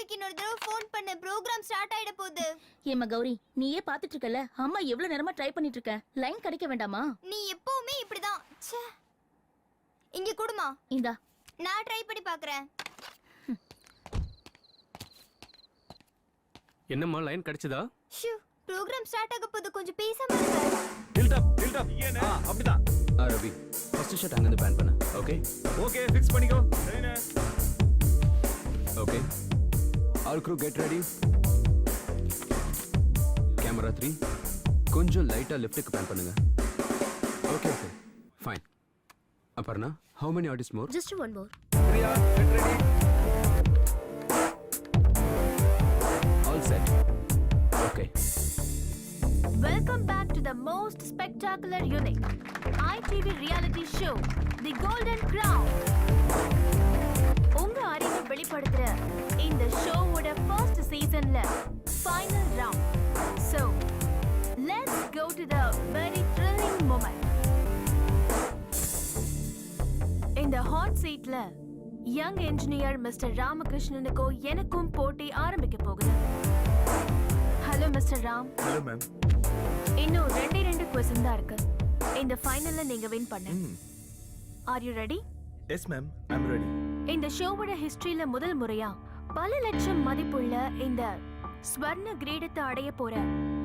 நாளைக்கு இன்னொரு தடவை ஃபோன் பண்ண. ப்ரோகிராம் ஸ்டார்ட் ஆயிட போகுது. ஏம்மா கௌரி, நீயே பாத்துட்டு இருக்கல, அம்மா எவ்வளவு நேரமா ட்ரை பண்ணிட்டு இருக்க. லைன் கிடைக்க வேண்டாமா? நீ எப்பவுமே இப்படிதான். ச்சே. இங்க குடுமா. இந்தா. நான் ட்ரை பண்ணி பார்க்கறேன். என்னம்மா லைன் கிடைச்சதா? ஷூ, ப்ரோகிராம் ஸ்டார்ட் ஆக போகுது. கொஞ்சம் பேசாம இருங்க. டில்ட் அப் அப்படிதான். ரவி, ஃபர்ஸ்ட் ஷாட் அங்க இருந்து பேன் பண்ணு. ஓகே ஓகே, ஃபிக்ஸ் பண்ணிக்கோ. சரிண்ணே. Okay, all crew get ready. Camera 3 கொஞ்சம் லைட்டா லெஃப்ட்க்கு பேன் பண்ணுங்க. Okay okay fine. Aparna, how many artists more? Just one more. Priya, get ready. All set. Okay. Welcome back to the most spectacular unit, ITV reality show, The Golden Crown. உங்க அறிவை வெளிப்படுத்துற இந்த ஷோவோட first சீசன்ல final round. So, let's go to the very thrilling moment. இந்த hot சீட்ல young engineer mister ராமகிருஷ்ணனுக்கோ எனக்கும் போட்டி ஆரம்பிக்க போகுது. Hello mister Ram. Hello ma'am. இன்னும் ரெண்டு क्वेश्चन தான் இருக்கு. இந்த ஃபைனல்ல நீங்க வின் பண்ண. Are you ready? Yes ma'am, I am ready. இந்த ஷோவோட ஹிஸ்டரியில முதல் முறையா பல லட்சம் மதிப்புள்ள இந்த ஸ்வர்ண கிரீடத்தை அடைய போற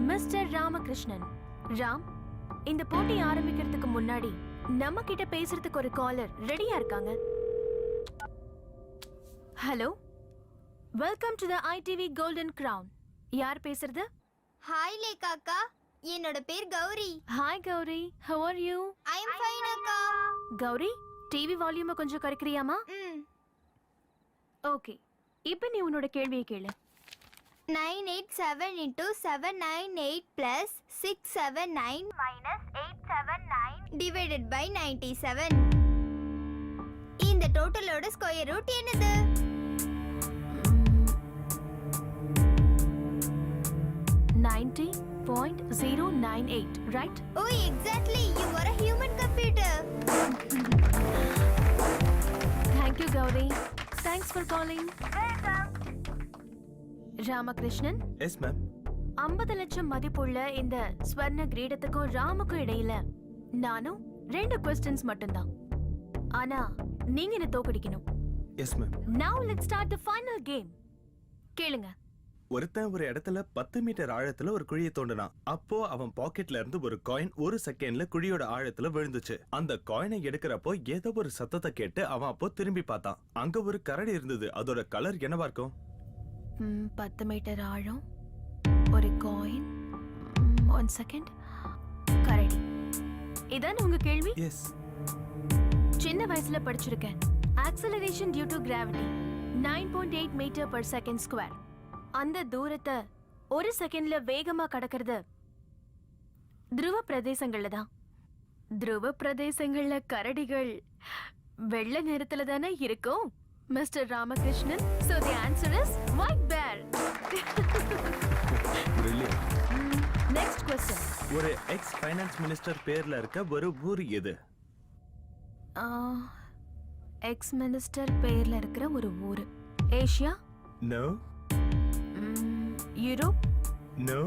மிஸ்டர் ராமகிருஷ்ணன். ராம், இந்த போட்டி ஆரம்பிக்கிறதுக்கு முன்னாடி நம்ம கிட்ட பேசுறதுக்கு ஒரு காலர் ரெடியா இருக்காங்க. Hello, welcome to the ITV golden crown. யார் பேசுறது? ஹாய் லேகா அக்கா, என்னோட பேர் Gowri. Hi Gowri, how are you? I am fine அக்கா. கௌரி, டிவி வால்யூமை கொஞ்சம் குறைக்கிறியாமா? ஓகே, இப்போ நீ உன்னோட கேள்வியை கேளு. 987 into 798 plus 679 minus 879 divided by 97. இந்த டோட்டலோட ஸ்கொயர் ரூட் என்னது? 90.098, right? Oh, exactly. You are a human computer. Thank you, Gauri. Thanks for calling. Welcome. Ramakrishnan. Yes ma'am. 50 லட்சம் மதிப்புள்ள இந்த ஸ்வர்ண கிரீடத்துக்கும் ராமுக்கும் இடையில நானும் 2 questions மட்டும்தான். ஆனா நீங்க என்ன தோக்கடிக்கணும். Yes ma'am. Now let's start the final game. கேளுங்க. ஒருத்தன் ஒரு இடத்துல 10 மீட்டர் ஆழத்துல ஒரு குழியை தோண்டினான். அப்போ அவன் பாக்கெட்ல இருந்து ஒரு காயின் 1 செகண்ட்ல குழியோட ஆழத்துல விழுந்துச்சு. அந்த காயினை எடுக்கிறப்போ ஏதோ ஒரு சத்தத்தை கேட்டு அவன் அப்போ திரும்பி பார்த்தான். அங்க ஒரு கரடி இருந்தது. அதோட கலர் என்னவா இருக்கும்? 10 மீட்டர் ஆழம், ஒரு காயின், 1 செகண்ட், கரடி. இதான் உங்க கேள்வி? எஸ். சின்ன வயசுல படிச்சிருக்கேன். Acceleration due to gravity 9.8 metre per second square. அந்த தூரத்தை 1 செகண்ட்ல வேகமா கடக்கிறது துருவ பிரதேசங்கள்ல தான். துருவ பிரதேசங்கள்ல கரடிகள் வெள்ளை நிறத்துல தானே இருக்கும் mister Ramakrishnan. So the answer is white bear. Brilliant. Next question. ஒரு எக்ஸ் ஃபைனான்ஸ் மினிஸ்டர் பேர்ல இருக்க ஒரு ஊர் எது? எக்ஸ் மினிஸ்டர் பேர்ல இருக்கிற ஒரு ஊரு. Asia? No. Europe? No.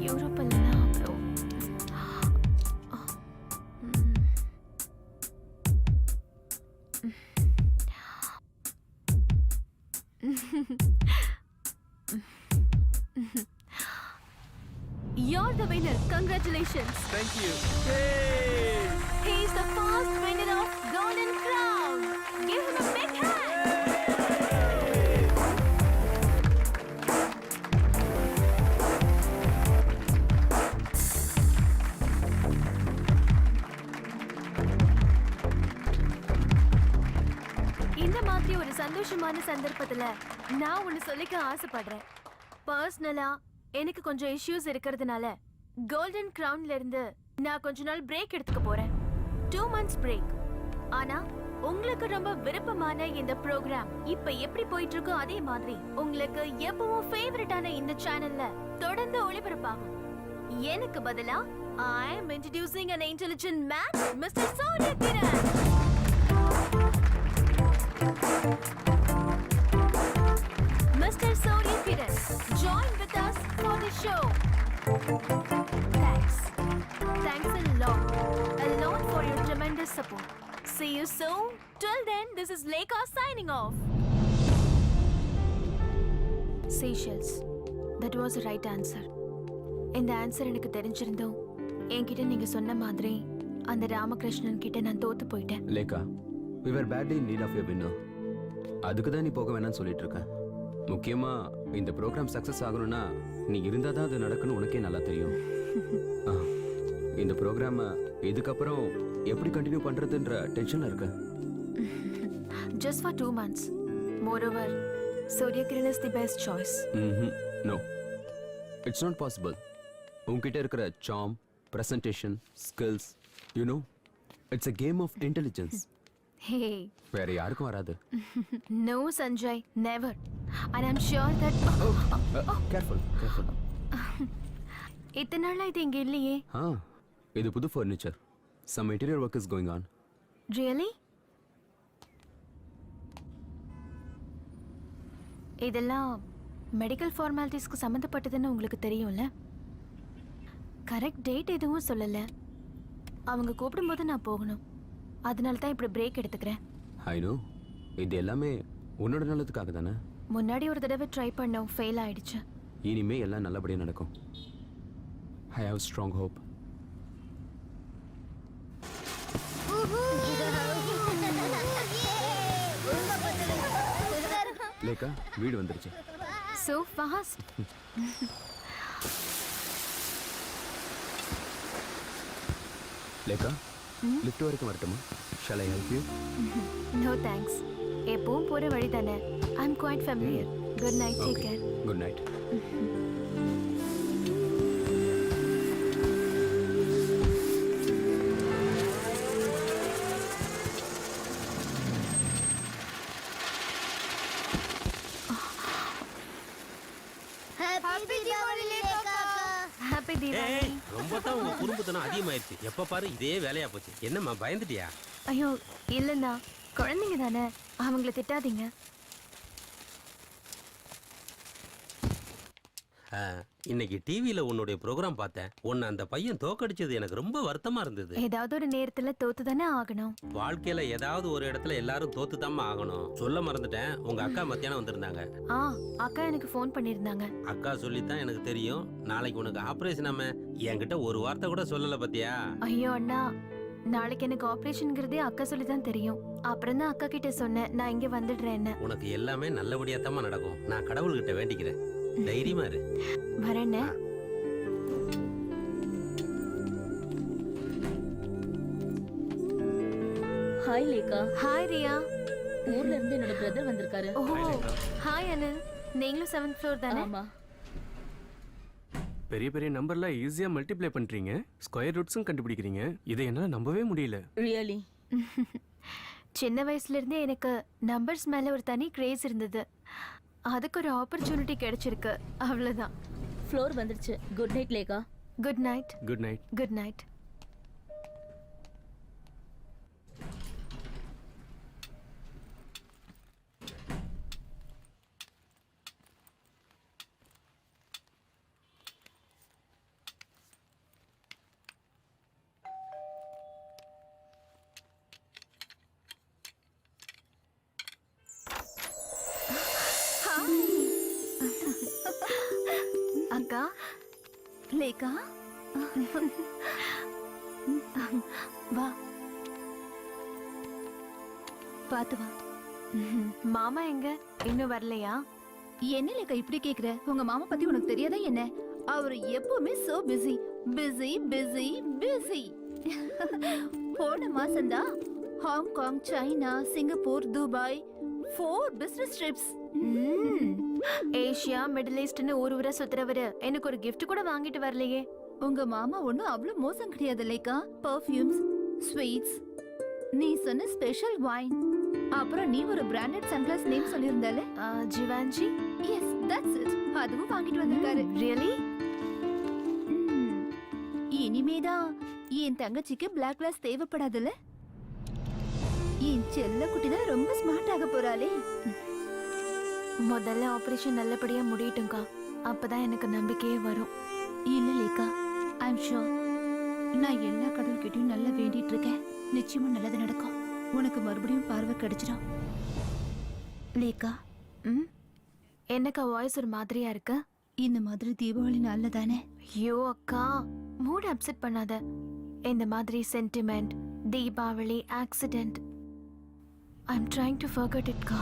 Europe இல்லைன்னா அப்புறம் You're the winner. Congratulations. Thank you. Yay! He is the first winner of Golden Crown. Give him a big hand. இந்த மாதிரி ஒரு சந்தோஷமான சந்தர்ப்பத்துல நான் ஒன்னு சொல்லிக்க ஆசைப்படுறேன். பர்சனலா எனக்கு கொஞ்சம் இஷ்யூஸ் இருக்கிறதுனால கோல்டன் கிரவுன்ல இருந்து நான் கொஞ்ச நாள் பிரேக் எடுத்துக்க போறேன். 2 months பிரேக். ஆனா உங்களுக்கு ரொம்ப விருப்பமான இந்த ப்ரோக்ராம் இப்ப எப்படி போயிட்டு இருக்கோ அதே மாதிரி உங்களுக்கு எப்பவும் ஃபேவரட்டான இந்த சேனல்ல தொடர்ந்து ஒளிபரப்பாகும். எனக்கு பதிலா I am introducing an intelligent man, Mr. Surya Kiran. Mr. Surya Kiran, join with us for the show. Thanks. Thanks a lot for your tremendous support. See you soon. Till then, this is Lekha signing off. Seychelles. That was the right answer. இந்த answer எனக்கு தெரிஞ்சிருந்தோம் என்கிட்ட நீங்க சொன்ன மாதிரி அந்த ராமகிருஷ்ணன் கிட்ட நான் தோத்து போயிட்டேன். லேக்கா, we were badly in need of a winner. அதுக்கு தான் நீ போக வேணாம்னு சொல்லிட்டு இருக்க. முக்கியமா இந்த ப்ரோக்ராம் சக்சஸ் ஆகணும்னா நீ இருந்தா தான் அது நடக்கணும், உனக்கே நல்லா தெரியும். இந்த ப்ரோக்ராமை இதுக்கப்புறம் எப்படி கண்டினியூ பண்றதுன்ற டென்ஷன்ல இருக்க. Just for 2 months. Moreover, Surya Kiran is the best choice. No, it's not possible. உன்கிட்ட இருக்கிற charm, presentation, skills, you know, it's a game of intelligence. Hey. வேற யாருக்கும் வராது. No, Sanjay, never. And I'm sure that... Careful. இத்தனை நாளா இது இங்க இல்லையே. இது புது furniture. Some interior work is going on. Really? இதெல்லாம் மெடிக்கல் ஃபார்மாலிட்டிஸ்க்கு சம்மந்தப்பட்டதுன்னு உங்களுக்கு தெரியும்ல? கரெக்ட் டேட் எதுவும் சொல்லல. அவங்க கூப்பிடும்போது நான் போகணும். அதனால தான் இப்படி பிரேக் எடுத்துக்கிறேன். I know. இது எல்லாமே உன்னோட நல்லதுக்காக தானே. முன்னாடி ஒரு தடவை ட்ரை பண்ணோம், ஃபெயில் ஆயிடுச்சு. இனிமே எல்லாம் நல்லபடியா நடக்கும். I have strong hope. லேக்கா, வீடு வந்துருச்சு. So fast. லேக்கா, லிஃப்ட் வரைக்கும் வரட்டுமா? Shall I help you? No thanks. எப்பவும் போற வழி தானே. I'm quite familiar. Good night, take care. Good night. Happy Diwali. ரொம்ப தான் உங்க குறும்புத்தனம் அதிகமாயிருச்சு. எப்ப பாரு இதே வேலையா போச்சு. என்னம்மா பயந்துட்டியா? ஐயோ இல்லைண்ணா, குழந்தைங்க தானே, அவங்கள திட்டாதீங்க. இன்னைக்கு டிவியில உன்னுடைய ப்ரோக்ராம் பார்த்தேன். உன்னை அந்த பையன் தோக்கடிச்சது எனக்கு ரொம்ப வருத்தமா இருந்தது. ஏதாவது ஒரு நேரத்துல தோத்து தானே ஆகணும். வாழ்க்கையில ஏதாவது ஒரு இடத்துல எல்லாரும் தோத்துதாம்மா ஆகணும். சொல்ல மறந்துட்டேன், உங்க அக்கா மத்தியானம் வந்திருந்தாங்க. அக்கா எனக்கு ஃபோன் பண்ணிருந்தாங்க. அக்கா சொல்லித்தான் எனக்கு தெரியும். நாளைக்கு உனக்கு ஆபரேஷன். ஆம என்கிட்ட ஒரு வார்த்தை கூட சொல்லல பத்தியா? ஐயோ அண்ணா, நாளைக்கு எனக்கு ஆபரேஷன்ங்கிறதே அக்கா சொல்லி தான் தெரியும். அப்புறம் தான் அக்கா கிட்ட சொன்னேன் நான் இங்க வந்துடுறேன்னு. உனக்கு எல்லாமே நல்லபடியா தான் நடக்கும். நான் கடவுள்கிட்ட வேண்டிக்கிறேன். தைரியமா இரு. வரேன்னு. ஹாய் லேக்கா. ஹாய் ரியா. ஊர்ல இருந்து என்னோட பிரதர் வந்திருக்காரு. ஓ ஹாய் அனில். நீங்களும் 7th floor தானே? ஆமா. பெரிய பெரிய நம்பர்ல ஈஸியா மல்டிப்ளை பண்றீங்க, ஸ்கொயர் ரூட்ஸும் கண்டுபிடிக்கிறீங்க. இதை என்னால நம்பவே முடியல. ரியலி? சின்ன வயசுல இருந்தே எனக்கு நம்பர்ஸ் மேல ஒரு தனி கிரேஸ் இருந்தது. அதுக்கு ஒரு ஆப்பர்ச்சுனிட்டி கிடைச்சிருக்கு, அவ்வளவுதான். ஃப்ளோர் வந்துருச்சு. Good night Lekha. Good night. Good night. Good night. அக்கா. லேக்கா. வா, பாத்து வா. மாமா எங்க? இன்னும் வரலையா? என்ன லேக்கா இப்படி கேக்குற? உங்க மாமா பத்தி உனக்கு தெரியாதா என்ன? அவரு எப்பவுமே so busy busy busy busy. போன மாசம்தான் Hong Kong, China, Singapore, Dubai 4 business trips. Asia, middle ஈஸ்ட்னு ஊர் சுத்துறவரு எனக்கு ஒரு gift கூட வாங்கிட்டு வரலையே. உங்க மாமா ஒண்ணும் அவ்வளவு மோசம் கிடையாது லேக்கா. பர்ஃபியூம்ஸ், ஸ்வீட்ஸ், நீ சொன்ன ஸ்பெஷல் வைன், அப்புறம் நீ ஒரு பிராண்டட் சன்கிளாஸ் நேம் சொல்லியிருந்தாலே, ஜிவான்ஜி. Yes that's it. அதுவும் வாங்கிட்டு வந்திருக்காரு. ரியலி? இனிமேதான் என் தங்கச்சிக்கு பிளாக் கிளாஸ் தேவைப்படாதுல்ல. என் செல்ல குட்டி தான் ரொம்ப ஸ்மார்ட் ஆக போறாளே. முதல்ல ஆபரேஷன் நல்லபடியா முடியட்டும்க்கா, அப்பதான் எனக்கு நம்பிக்கையே வரும். இல்ல லேக்கா, ஐம் ஷூர். நான் எல்லா கடவுள்கிட்டயும் நல்லா வேண்டிட்டு இருக்கேன். நிச்சயமா நல்லது நடக்கும். உனக்கு மறுபடியும் பார்வை கிடைச்சிடும். லேக்கா, ம் என்னக்கா வாய்ஸ் ஒரு மாதிரியா இருக்கு? இந்த மாதிரி தீபாவளி நாள்ல தானே ஐயோ அக்கா, மூட் அப்செட் பண்ணாத. இந்த மாதிரி sentiment, Deepavali, accident, I am trying to forget it கா.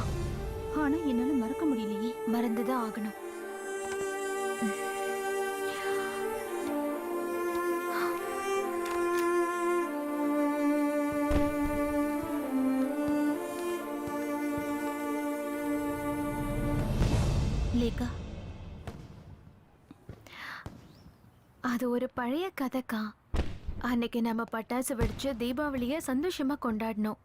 ஆனா என்னால மறக்க முடியலையே. மறந்துதான் ஆகணும். லேக்கா, அது ஒரு பழைய கதைக்கா. அன்னைக்கு நம்ம பட்டாசு வெடிச்சு தீபாவளியை சந்தோஷமா கொண்டாடினோம்.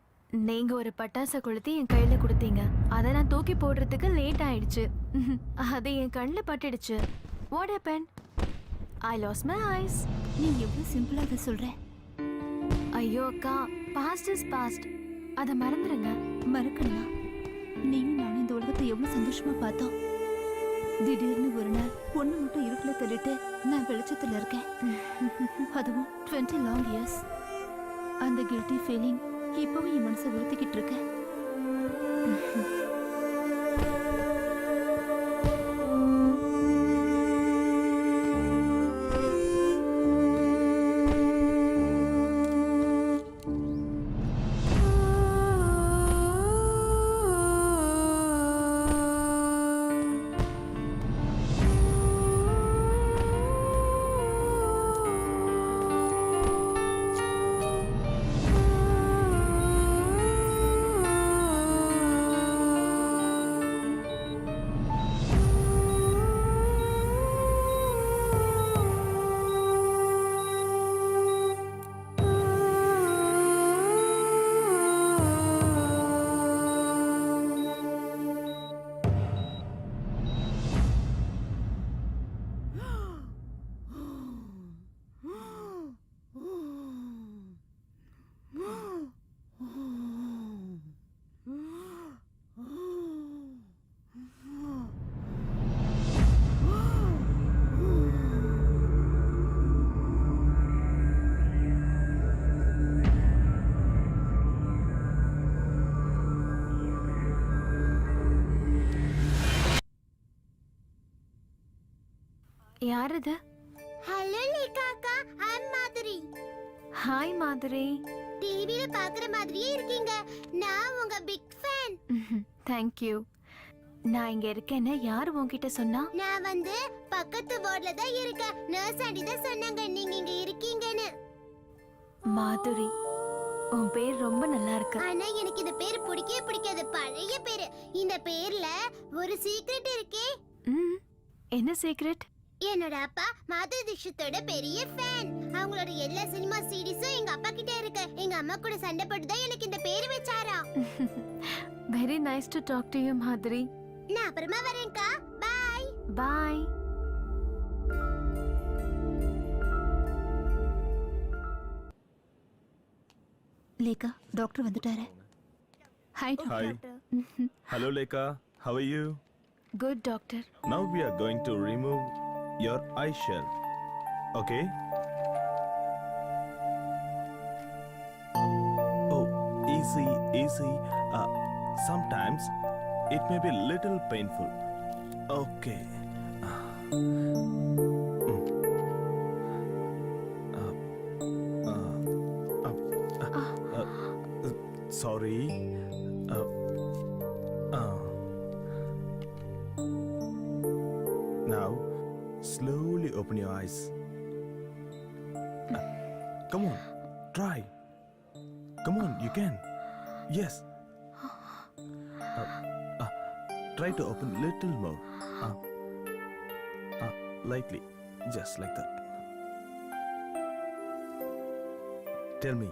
நீங்க ஒரு பட்டாசை கொளுத்தி என் கையில கொடுத்தீங்க. அதை நான் தூக்கி போடுறதுக்கு லேட் ஆயிடுச்சு. அது என் கண்ணில் பட்டுடுச்சு. What happen? I lost my eyes. நீ எவ்வளவு சிம்பிளா அதை சொல்ற. ஐயோ அக்கா, பாஸ்ட் இஸ் பாஸ்ட். அதை மறந்துடுங்க. மறக்கணுமா? நீயும் நானும் இந்த உலகத்தை எவ்வளவு சந்தோஷமா பார்த்தோம். திடீர்னு ஒரு நாள் பொண்ணு மட்டும் இருட்டுல தள்ளிட்டு நான் வெளிச்சத்துல இருக்கேன். அதுவும் 20 long years. அந்த கில்ட்டி ஃபீலிங் இப்பவும் என் மனசை உறுத்திக்கிட்டு இருக்கு. யார் இது? ஹலோ லேக்கா அக்கா, ஐம் மாதுரி. ஹாய் மாதுரி. டிவில பாக்குற மாதிரியே இருக்கீங்க. நான் உங்க பிக் ஃபேன். தேங்க்யூ. நான் இங்க இருக்கேன்னு யார் உன்கிட்ட சொன்னா? நான் வந்து பக்கத்து வார்ட்ல தான் இருக்கேன். நர்ஸ் ஆண்டி தான் சொன்னாங்க நீங்க இங்க இருக்கீங்கன்னு. மாதுரி, உன் பேர் ரொம்ப நல்லா இருக்கு. ஆனா எனக்கு இந்த பேர் பிடிக்கவே பிடிக்காது. பழைய பேரு. இந்த பேர்ல ஒரு சீக்ரெட் இருக்கே. என்ன சீக்ரெட்? என்னோட அப்பா மாதுரி தீக்ஷித்தோட பெரிய ஃபேன். அவங்களோட எல்லா சினிமா சீரிஸும் எங்க அப்பா கிட்ட இருக்கு. எங்க அம்மா கூட சண்டை போட்டு தான் எனக்கு இந்த பேரு வச்சாரா. Very nice to talk to you Madhuri. நான் அப்புறமா வரேன்க்கா. Bye bye. லேக்கா, டாக்டர் வந்துட்டாரு. Hi Hi. Doctor. Hello, Lekha. How are you? Good doctor. Now we are going to remove your eye shell. Okay? Oh, easy, easy. Sometimes it may be little painful. Okay. Sorry. Now, slowly open your eyes. Come on, try. Come on, you can. Yes. Try to open little more. Lightly, just like that. Tell me,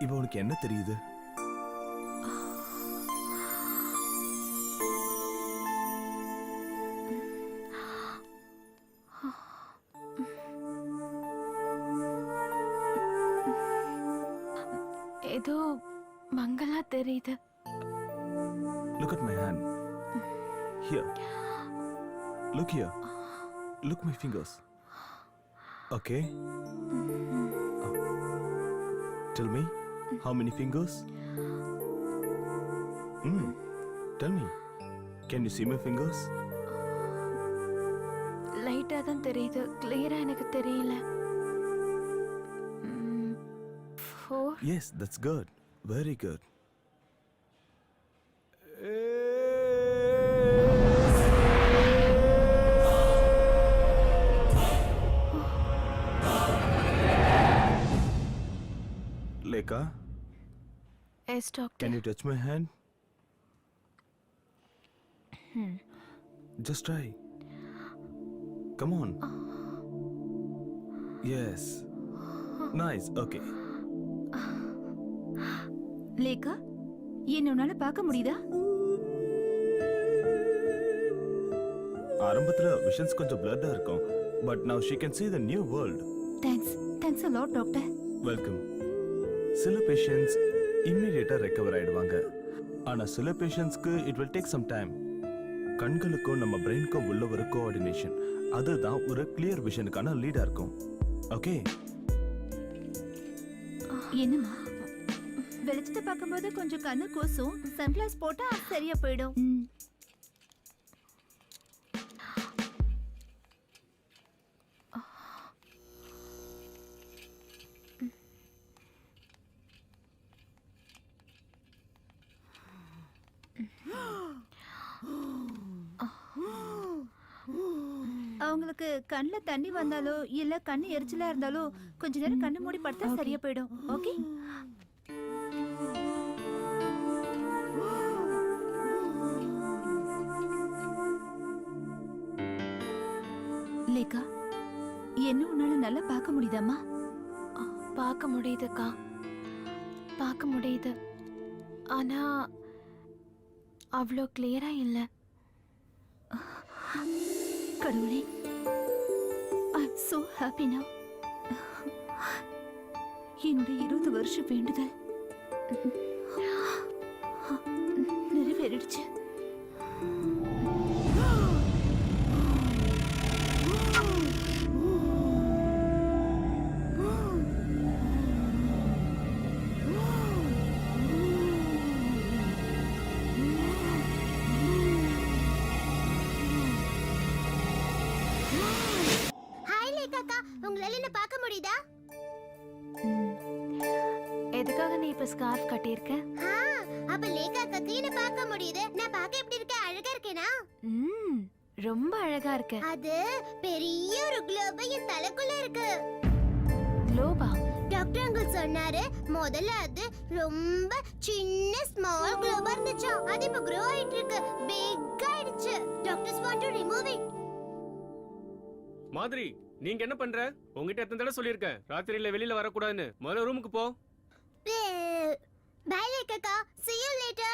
இப்போ உனக்கு என்ன தெரியுது? ஏதோ மங்களா தெரியுது. Look at my hand. Here. Look here. Look my fingers. Okay. Tell me, how many fingers? Tell me. Can you see my fingers? லைட்டா தான் தெரியுது, கிளியரா எனக்கு தெரியல. 4. Yes, that's good. Very good. Lekha, yes doctor. can you touch my hand? Just try. Come on. Yes. Nice. Okay. லேக்கா, என்ன உன்னால பார்க்க முடியுதா? ஆரம்பத்துல விஷன்ஸ் கொஞ்சம் பிளர்டா இருக்கும், but now she can see the new world. Thanks a lot doctor. Welcome. சில patients இம்மிடியேட்டா recover ஆயிடுவாங்க, ஆனா சில பேஷண்ட்ஸ்க்கு it will take some time. கண்களுக்கும் நம்ம பிரெயினுக்கும் உள்ள ஒரு கோஆர்டினேஷன், அதுதான் ஒரு கிளியர் விஷனுக்கான லீடா இருக்கும். ஓகே. என்னம்மா, வெளிச்சத்தை பார்க்கும்போது கொஞ்சம் கண்ணு கூசும், சன்கிளாஸ் போட்டா சரியா போயிடும். அவங்களுக்கு கண்ணுல தண்ணி வந்தாலோ இல்ல கண்ணு எரிச்சலா இருந்தாலோ கொஞ்ச நேரம் கண்ணு மூடி படுத்தா சரியா போயிடும். ஓகே. லேக்கா, என்ன உன்னால நல்லா பார்க்க முடியுதாம்மா? பார்க்க முடியுதுக்கா, பார்க்க முடியுது. ஆனா அவ்வளோ கிளியரா இல்லை. கடவுளே, ஐ அம் சோ ஹாப்பி நவ். என்னுடைய 20 வருஷ வேண்டுதல் நிறைவேறிடுச்சு. ஹாய் லேகாக்கா, உங்களால என்ன பார்க்க முடியுதா? எதுக்காக நீ இப்ப ஸ்கார்ஃப் கட்டியிருக்க? அப்ப லேகாக்காக்கு என்ன பார்க்க முடியுது. நான் பார்க்க எப்படி இருக்கேன்? அழகா இருக்கேனா? ரொம்ப அழகா இருக்க. அது பெரிய ஒரு குளோபா என் தலைக்குள்ள இருக்கு. குளோபா? டாக்டர் அங்கிள் சொன்னாரு, முதல்ல அது ரொம்ப சின்ன ஸ்மால் குளோபா இருந்துச்சு, அது இப்ப grow ஆயிட்டு இருக்கு, பிக் ஆயிடுச்சு. Doctors want to remove it. மாதிரி, நீங்க என்ன பண்ற? உங்ககிட்ட எத்தனை தடவை சொல்லியிருக்கேன் ராத்திரியில வெளியில வரக்கூடாதுன்னு. முதல்ல ரூமுக்கு போ. பை லேகாக்கா, see you later.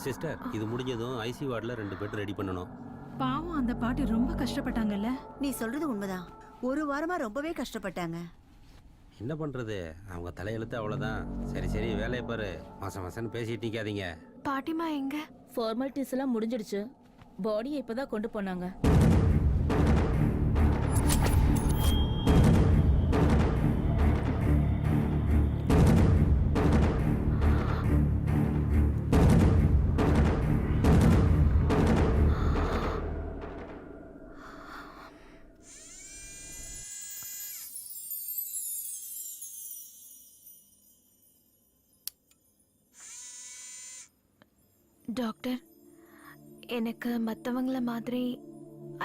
சிஸ்டர் இது முடிஞ்சதும் ஐசி வார்டில் 2 பெட் ரெடி பண்ணணும். பாவம் அந்த பாட்டி ரொம்ப கஷ்டப்பட்டாங்கல்ல. நீ சொல்றது உண்மைதான். ஒரு வாரமா ரொம்பவே கஷ்டப்பட்டாங்க. என்ன பண்ணுறது, அவங்க தலையெழுத்து அவ்வளோதான். சரி சரி வேலையை பாரு, மாசம் மாசம்னு பேசிட்டு நிற்காதீங்க. பாட்டிமா எங்க? ஃபார்மாலிட்டிஸ் எல்லாம் முடிஞ்சிடுச்சு. பாடியை இப்பதான் கொண்டு போனாங்க. டாக்டர், எனக்கு மற்றவங்கள மாதிரி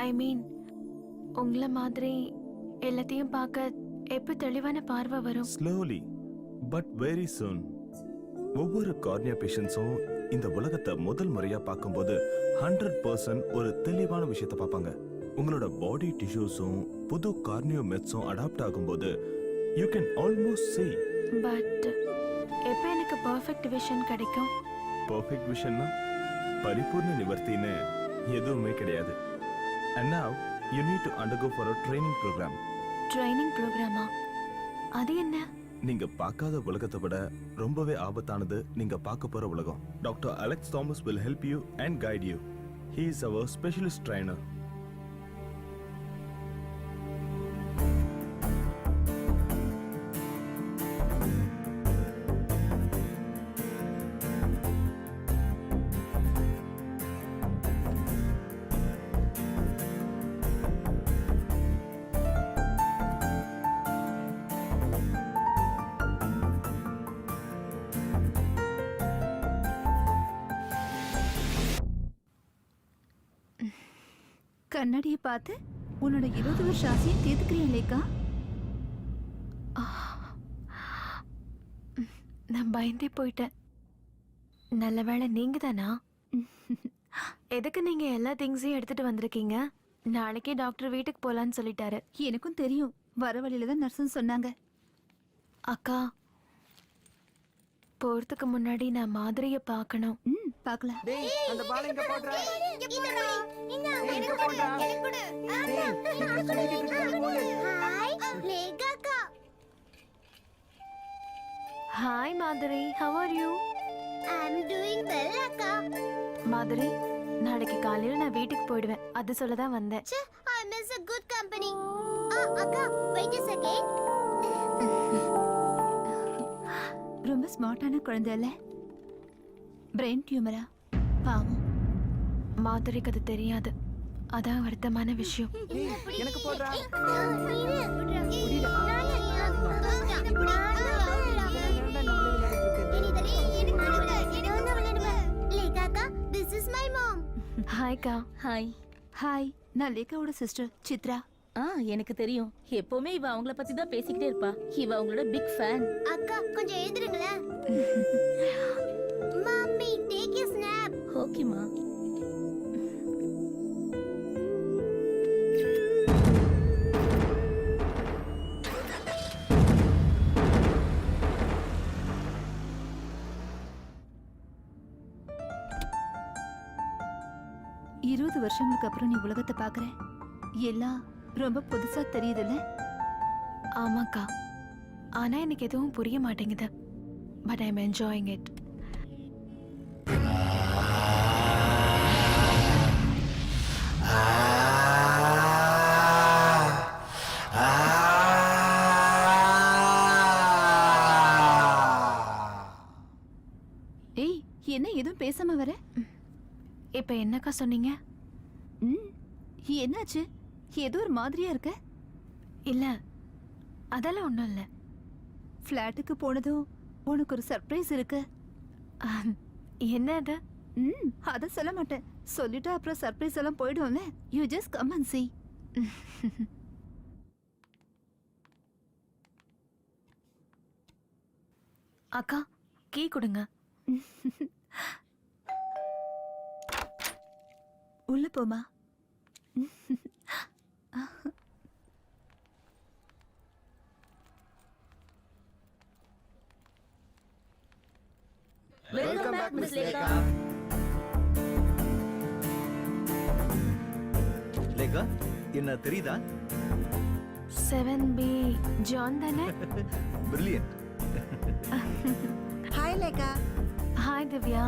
ஐ மீன் உங்களை மாதிரி எல்லாத்தையும் பார்க்க எப்போ தெளிவான பார்வை வரும்? Slowly but very soon. ஒவ்வொரு கார்னியா பேஷண்ட்ஸும் இந்த உலகத்தை முதல் முறையா பார்க்கும்போது 100% ஒரு தெளிவான விஷயத்தை பார்ப்பாங்க. உங்களோட பாடி டிஷ்யூஸும் புது கார்னியோ மெட்ஸும் அடாப்ட் ஆகும்போது you can almost see. But எப்போ எனக்கு பர்ஃபெக்ட் விஷன் கிடைக்கும்? பர்ஃபெக்ட் விஷன்னா பரிபூர்ண நிவர்த்தின்னு எதுவுமே கிடையாது. And now you need to undergo for a training program. Training ப்ரோக்ராமா? அது என்ன? நீங்க பார்க்காத உலகத்தை விட ரொம்பவே ஆபத்தானது நீங்க பார்க்க போற உலகம். Doctor Alex Thomas will help you and guide you. He is our specialist trainer. கண்ணாடியை பார்த்து உன்னோட 20 வருஷ ஆசையை தீர்த்துக்கிறியா லேக்கா? நான் பயந்தே போயிட்டேன். நல்ல வேளை நீங்க தானா? எதுக்கு நீங்க எல்லா திங்ஸையும் எடுத்துட்டு வந்திருக்கீங்க? நாளைக்கே டாக்டர் வீட்டுக்கு போலான்னு சொல்லிட்டாரு. எனக்கும் தெரியும். வர வழியில தான் நர்ஸும் சொன்னாங்க. அக்கா, போறதுக்கு முன்னாடி நான் மாதிரியை பார்க்கணும். பார்க்கலாம். அந்த பால் எங்க போடுற? ஹாய் மாதிரி, how are you? I'm doing well, அக்கா. மாதிரி, நாளைக்கு காலையில நான் வீட்டுக்கு போயிடுவேன். அது சொல்ல தான் வந்தேன். I miss a good company. அக்கா, wait a second. ரொம்ப ஸ்மார்ட்டான குழந்தை இல்ல? பிரெயின் டியூமரா? பாவம். மாதிரிக்கு அது தெரியாது. அதான் வருத்தமான விஷயம். எனக்கு போடுறா. This is my mom. ஹாய்க்கா. ஹாய். ஹாய், நான் லேக்காவோட சிஸ்டர் சித்ரா. எனக்கு தெரியும். எப்பவுமே இவ அவங்கள பத்தி தான் பேசிக்கிட்டே இருப்பா. இவ அவங்களோட பிக் ஃபேன். அக்கா, கொஞ்சம் எழுதுறீங்களா? Mummy, take a snap. ஓகேமா. இருபது வருஷங்களுக்கு அப்புறம் நீ உலகத்தை பாக்குற. எல்லாம் ரொம்ப புதுசா தெரியுதுல்ல? ஆமாக்கா, ஆனா எனக்கு எதுவும் புரிய மாட்டேங்குது. But I am enjoying it. ஏய், என்ன எதுவும் பேசாம வர? இப்ப என்னக்கா சொன்னீங்க? என்னாச்சு? ஏதோ ஒரு மாதிரியா இருக்க. இல்ல, அதெல்லாம் ஒண்ணும் இல்ல. ஃப்ளாட்டுக்கு போனதும் உனக்கு ஒரு சர்ப்ரைஸ் இருக்கு. என்ன அது? அத சொல்ல மாட்டேன். சொல்லிட்டா அப்புறம் சர்ப்ரைஸ் எல்லாம் போயிடும்ல. You just come and see. அக்கா, கீ கொடுங்க. உள்ள போமா. Welcome back, Miss Lekha. Lekha என்ன தெரியுதா? 7B ஜான் தானே? Brilliant. Hi Lekha. Hi Divya,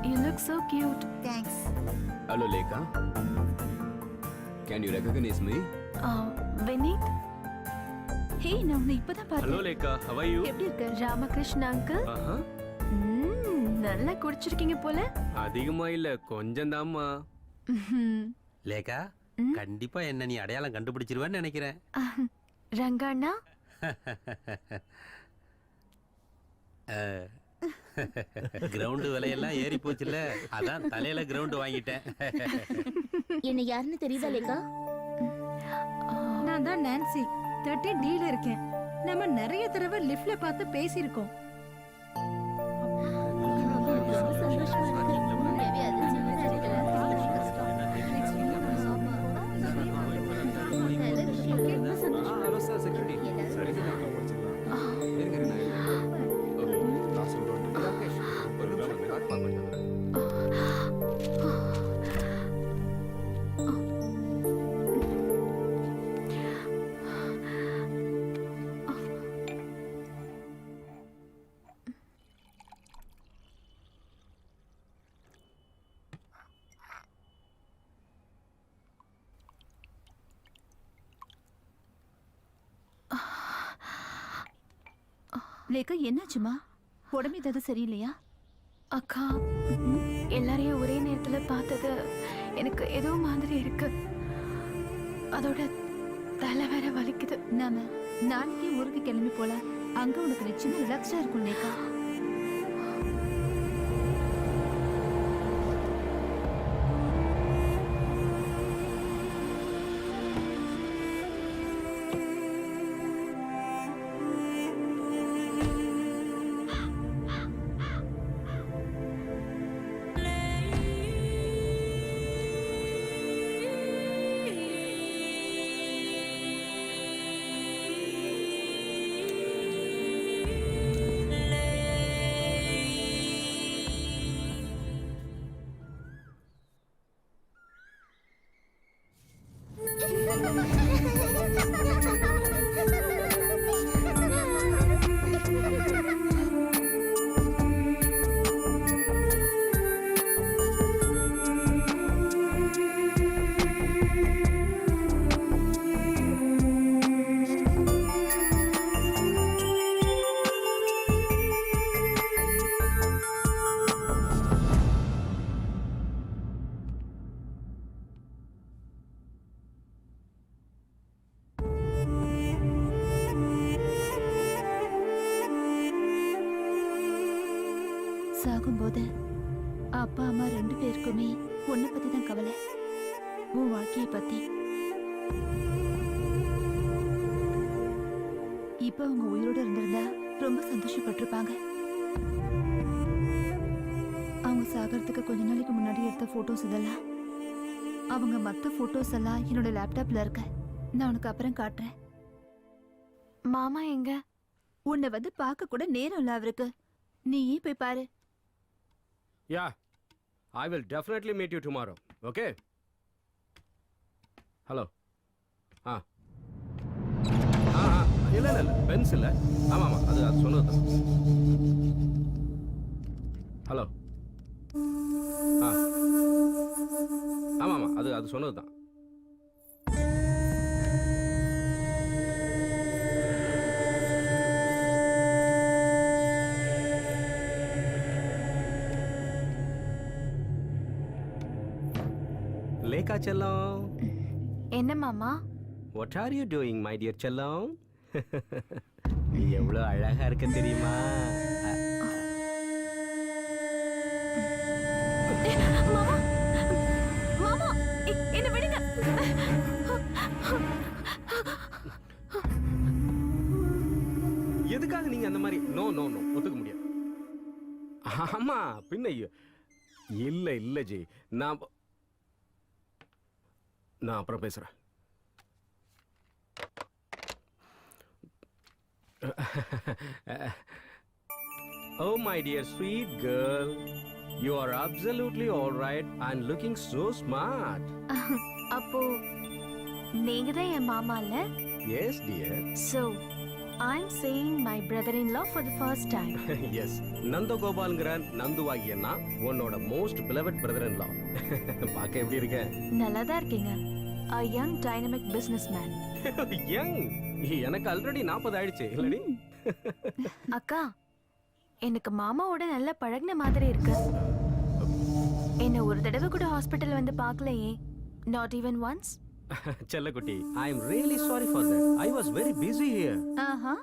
you look so cute. Thanks. Hello Lekha, can you recognise me? Vineeth, hey நான் உன்னை இப்பதான் ஹலோ பார்த்தேன். லேக்கா, how are you? எப்படி இருக்க? ராமகிருஷ்ண அங்கிள். ஆஹா, நல்லா குடிச்சிருக்கீங்க போல. அதிகமா இல்ல, கொஞ்சம் தாம்மா. லேக்கா கண்டிப்பா என்ன நீ அடையாளம் கண்டுபிடிச்சிருவேன்னு நினைக்கிறேன். ரங்கண்ணா, கிரவுண்டு விலையெல்லாம் ஏறி போச்சுல, அதான் தலையில கிரவுண்டு வாங்கிட்டேன். என்ன யாருன்னு தெரியுதா லேக்கா? நான் தான் நான்சி 13D ல இருக்கேன். நம்ம நிறைய தடவை லிஃப்ட்ல பார்த்து பேசியிருக்கோம். Hello sir, security. லேக்கா என்னாச்சுமா? உடம்பு ஏதாவது சரியில்லையா? அக்கா, எல்லாரையும் ஒரே நேரத்துல பார்த்தது எனக்கு ஏதோ மாதிரி இருக்கு. அதோட தலை வேற வலிக்குது. நாம நாளைக்கே ஊருக்கு கிளம்பி போலாம். அங்க உனக்கு நிச்சயமா ரிலாக்ஸா இருக்கும் லேக்கா. சாகும்போது அப்பா அம்மா 2 பேருக்குமே உன்னை பத்தி தான் கவலை, உன் வாழ்க்கையை பத்தி. இப்ப அவங்க உயிரோட இருந்திருந்தா ரொம்ப சந்தோஷப்பட்டிருப்பாங்க. அவங்க சாகறதுக்கு கொஞ்ச நாளைக்கு முன்னாடி எடுத்த போட்டோஸ் இதெல்லாம், அவங்க மத்த போட்டோஸ் எல்லாம் என்னோட லேப்டாப்ல இருக்க. நான் உனக்கு அப்புறம் காட்டுறேன். மாமா எங்க? உன்னை வந்து பார்க்க கூட நேரம் இல்ல அவருக்கு. நீயே போய் பாரு. Yeah, I will definitely meet you tomorrow. Okay? Hello. இல்ல இல்ல பென்ஸ் இல்ல. ஆமா ஆமா, அது சொன்னதுதான். ஹலோ. ஆமா ஆமா, அது சொன்னதுதான். லேக்கா செல்லம். என்ன மாமா? What are you doing, my dear செல்லம்? நீ எவ்வளவு அழகா இருக்க தெரியுமா? மாமா, மாமா, என்ன விடுங்க. எதுக்காக நீங்க அந்த மாதிரி? நோ நோ நோ, ஒத்துக்க முடியாது. ஆமா, பின்ன இல்ல இல்ல ஜி, நான் அப்புறம் பேசுறேன். Oh, my dear sweet girl. You are absolutely all right and looking so smart. அப்போ நீங்க தான் என் மாமா இல்ல? Yes, dear. So, I'm seeing my brother-in-law for the first time. Yes. நந்தகோபால்ங்கிற நந்துவாகியன்னா உன்னோட மோஸ்ட் beloved brother-in-law. பார்க்க எப்படி இருக்க? நல்லா தான் இருக்கீங்க. A young dynamic businessman. Young. எனக்கு ஆல்ரெடி 40 ஆயிடுச்சு இல்லடி? அக்கா, எனக்கு மாமாவோட நல்லா பழகுன மாதிரி இருக்கு. என்ன ஒரு தடவை கூட ஹாஸ்பிடல் வந்து பார்க்கலையே. Not even once. செல்லக்குட்டி, I am really sorry for that. I was very busy here. ஆஹா,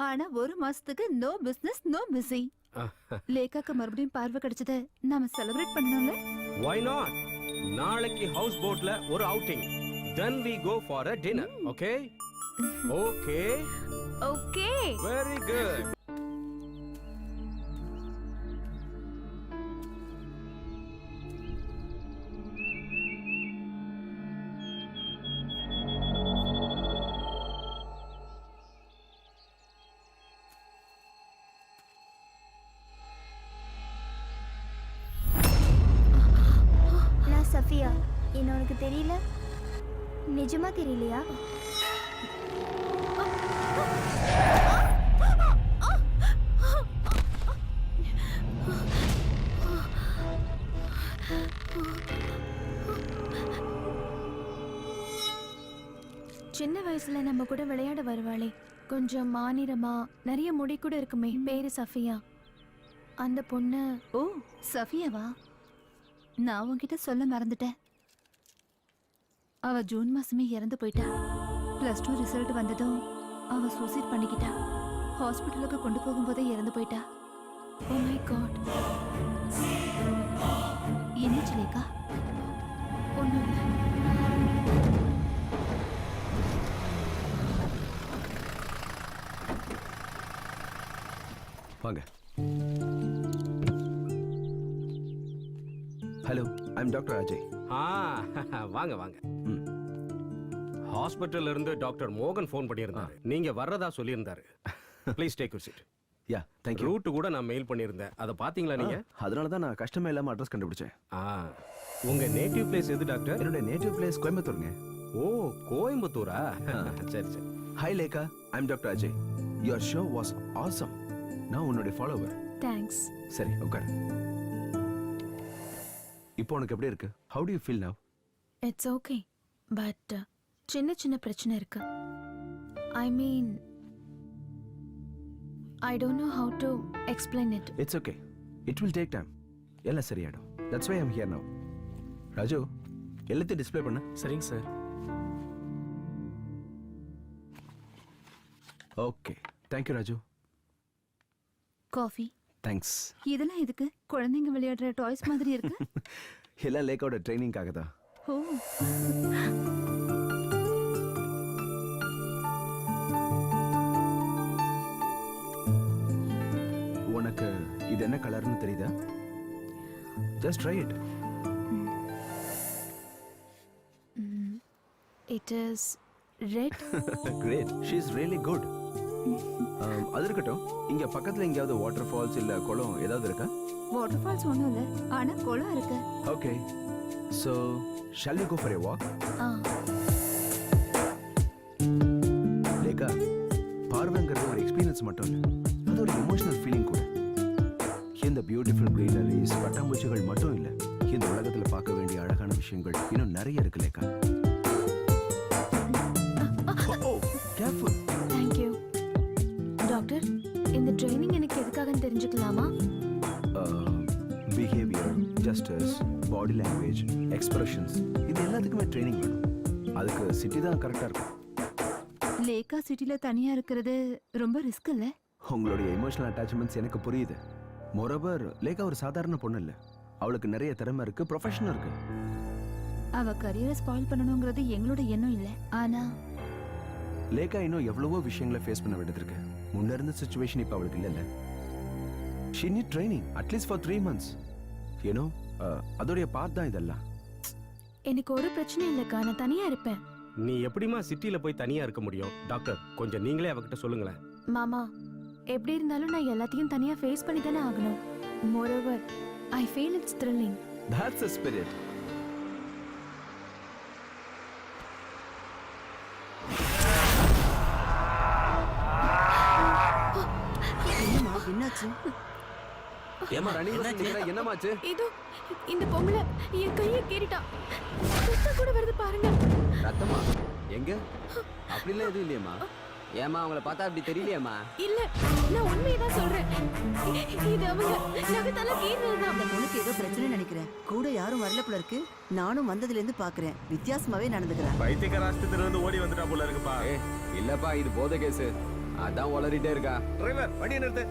ஆனா ஒரு மாசத்துக்கு நோ பிசினஸ் நோ பிஸி. லேகாக்கு மறுபடியும் பார்வை கிடைச்சத நாம செலிப்ரேட் பண்ணணும்ல? Why not? நாளைக்கு ஹவுஸ் போட்ல ஒரு outing. Then we go for a dinner, okay? Okay. Okay. Very good. நான் சஃபியா. என்ன உனக்கு தெரியல? நிஜமா தெரியலையா? சின்ன வயசுல நம்ம கூட விளையாட வருவாளே, கொஞ்சம் மாநிறமா நிறைய முடி கூட இருக்குமே, பேரு சஃபியா. அந்த பொண்ணு. ஓ, சஃபியாவா? நான் உன்கிட்ட சொல்ல மறந்துட்டேன். அவ ஜூன் மாசமே இறந்து போயிட்டா. +2 ரிசல்ட் வந்ததும் அவ சூசைட் பண்ணிக்கிட்டா. ஹாஸ்பிட்டலுக்கு கொண்டு போகும்போதே இறந்து போயிட்டா. Oh my God. என்னாச்சு லேகா? ஒண்ணும் இல்ல. வாங்க. Hello, I'm doctor Ajay. வாங்க வாங்க. ஹாஸ்பிட்டல்ல இருந்து டாக்டர் மோகன் ஃபோன் பண்ணியிருந்தாரு. நீங்க வர்றதா சொல்லியிருந்தாரு. Please take your seat. Yeah, thank you. Route கூட நான் மெயில் பண்ணியிருந்தேன். அதை பாத்தீங்களா நீங்க? அதனால தான் நான் கஷ்டமே இல்லாம அட்ரஸ் கண்டுபிடிச்சேன். உங்க நேட்டிவ் பிளேஸ் எது டாக்டர்? என்னோட நேட்டிவ் பிளேஸ் கோயம்புத்தூருங்க. ஓ, கோயம்புத்தூரா? சரி சரி. Hi Lekha, I'm doctor Ajay. Your show was awesome. நான் உன்னுடைய ஃபாலோவர். தேங்க்ஸ். சரி, உட்காரு. இப்போ உனக்கு எப்படி இருக்கு? How do you feel now? It's okay, but சின்ன சின்ன பிரச்சனை இருக்கு. I mean, I don't know how to explain it. It's okay, it will take time. எல்லாம் சரியாயிடும். That's why I am here now. Raju, எல்லாத்தையும் டிஸ்ப்ளே பண்ணு. சரிங்க sir. Okay, thank you Raju. Coffee. Thanks. இதெல்லாம் எதுக்கு? குழந்தைங்க விளையாடுற டாய்ஸ் மாதிரி இருக்கு. எல்லாம் லேக்காவோட ட்ரைனிங்காக தான். ஓ, உனக்கு இது என்ன கலர்னு தெரியுதா? Just try it. It is red. Great, she is really good. அது இருக்கட்டும், இங்க பக்கத்துல எங்கேயாவது வாட்டர் ஃபால்ஸ் இல்ல குளம் ஏதாவது இருக்கா? வாட்டர் ஃபால்ஸ் ஒண்ணும் இல்ல, ஆனா குளம் இருக்கு. Okay, so shall we go for a walk? Lekha, பார்வைங்கிறது ஒரு எக்ஸ்பீரியன்ஸ் மட்டும் இல்லை, அது ஒரு எமோஷனல் ஃபீலிங் கூட. இந்த பியூட்டிஃபுல் க்ரீனரிஸ், பட்டாம்பூச்சிகள் மட்டும் இல்லை, இந்த உலகத்துல பார்க்க வேண்டிய அழகான விஷயங்கள் இன்னும் நிறைய இருக்கு Lekha. Careful. Thank you doctor. இந்த ட்ரைனிங் எனக்கு எதுக்காகன்னு தெரிஞ்சுக்கலாமா? Behaviour, justice, body language, expressions, இது எல்லாத்துக்குமே ட்ரைனிங் வேணும். அதுக்கு சிட்டி தான் கரெக்டாக இருக்கும். லேகா சிட்டில தனியா இருக்கிறது ரொம்ப ரிஸ்க் இல்ல? உங்களுடைய எமோஷனல் அட்டாச்மெண்ட்ஸ் எனக்கு புரியுது. மோரோவர், லேகா ஒரு சாதாரண பொண்ணு இல்லை, அவளுக்கு நிறைய திறமை இருக்கு, ப்ரொஃபஷன் இருக்கு. அவ கரியரை ஸ்பாயில் பண்ணணுங்கிறது எங்களோட எண்ணம் இல்ல. ஆனா லேகா இன்னும் எவ்வளவோ விஷயங்களை ஃபேஸ் பண்ண வேண்டியது இருக்கு. முன்ன இருந்த சிச்சுவேஷன் இப்போ அவளுக்கு இல்லைல்ல. She NEET training at least for 3 months. ஏனோ அதோடைய பார்ட் தான் இதெல்லாம். எனக்கு ஒரு பிரச்சனையும் இல்லைக்கா, நான் தனியா இருப்பேன். நீ எப்படிமா சிட்டில போய் தனியா இருக்க முடியும்? டாக்டர், கொஞ்சம் நீங்களே அவகிட்ட சொல்லுங்களேன். மாமா, எப்படி இருந்தாலும் நான் எல்லாத்தையும் தனியா ஃபேஸ் பண்ணி தானே ஆகணும். Moreover I feel it's thrilling. That's the spirit. என்னம்மா என்னாச்சு? ஏமா என்னமாச்சு? இதோ இந்த பொம்பளை என் கையை கீறிட்டா. ரத்தம் கூட வருது பாருங்க. ரத்தமா? எங்க? அப்படிலாம் எதுவும் இல்லையம்மா. ஏமா அவங்கள பார்த்தா அப்படி தெரியலையேம்மா. இல்ல, நான் உண்மையை தான் சொல்றேன். இது அவங்க நகத்தால கீறினதுதான். அந்த பொண்ணுக்கு ஏதோ பிரச்சனை நினைக்கிறேன். கூட யாரும் வரல போல இருக்கு. நானும் வந்ததுல இருந்து பாக்குறேன். வித்தியாசமாவே நடந்துக்கிறேன். பைத்தியக்கார ஆஸ்பத்திரியில இருந்து ஓடி வந்துட்டா போல இருக்குப்பா. இல்லப்பா இது போதை கேஸ். அதான் உளறிட்டே இருக்கா. டிரைவர் வண்டியை நிறுத்து.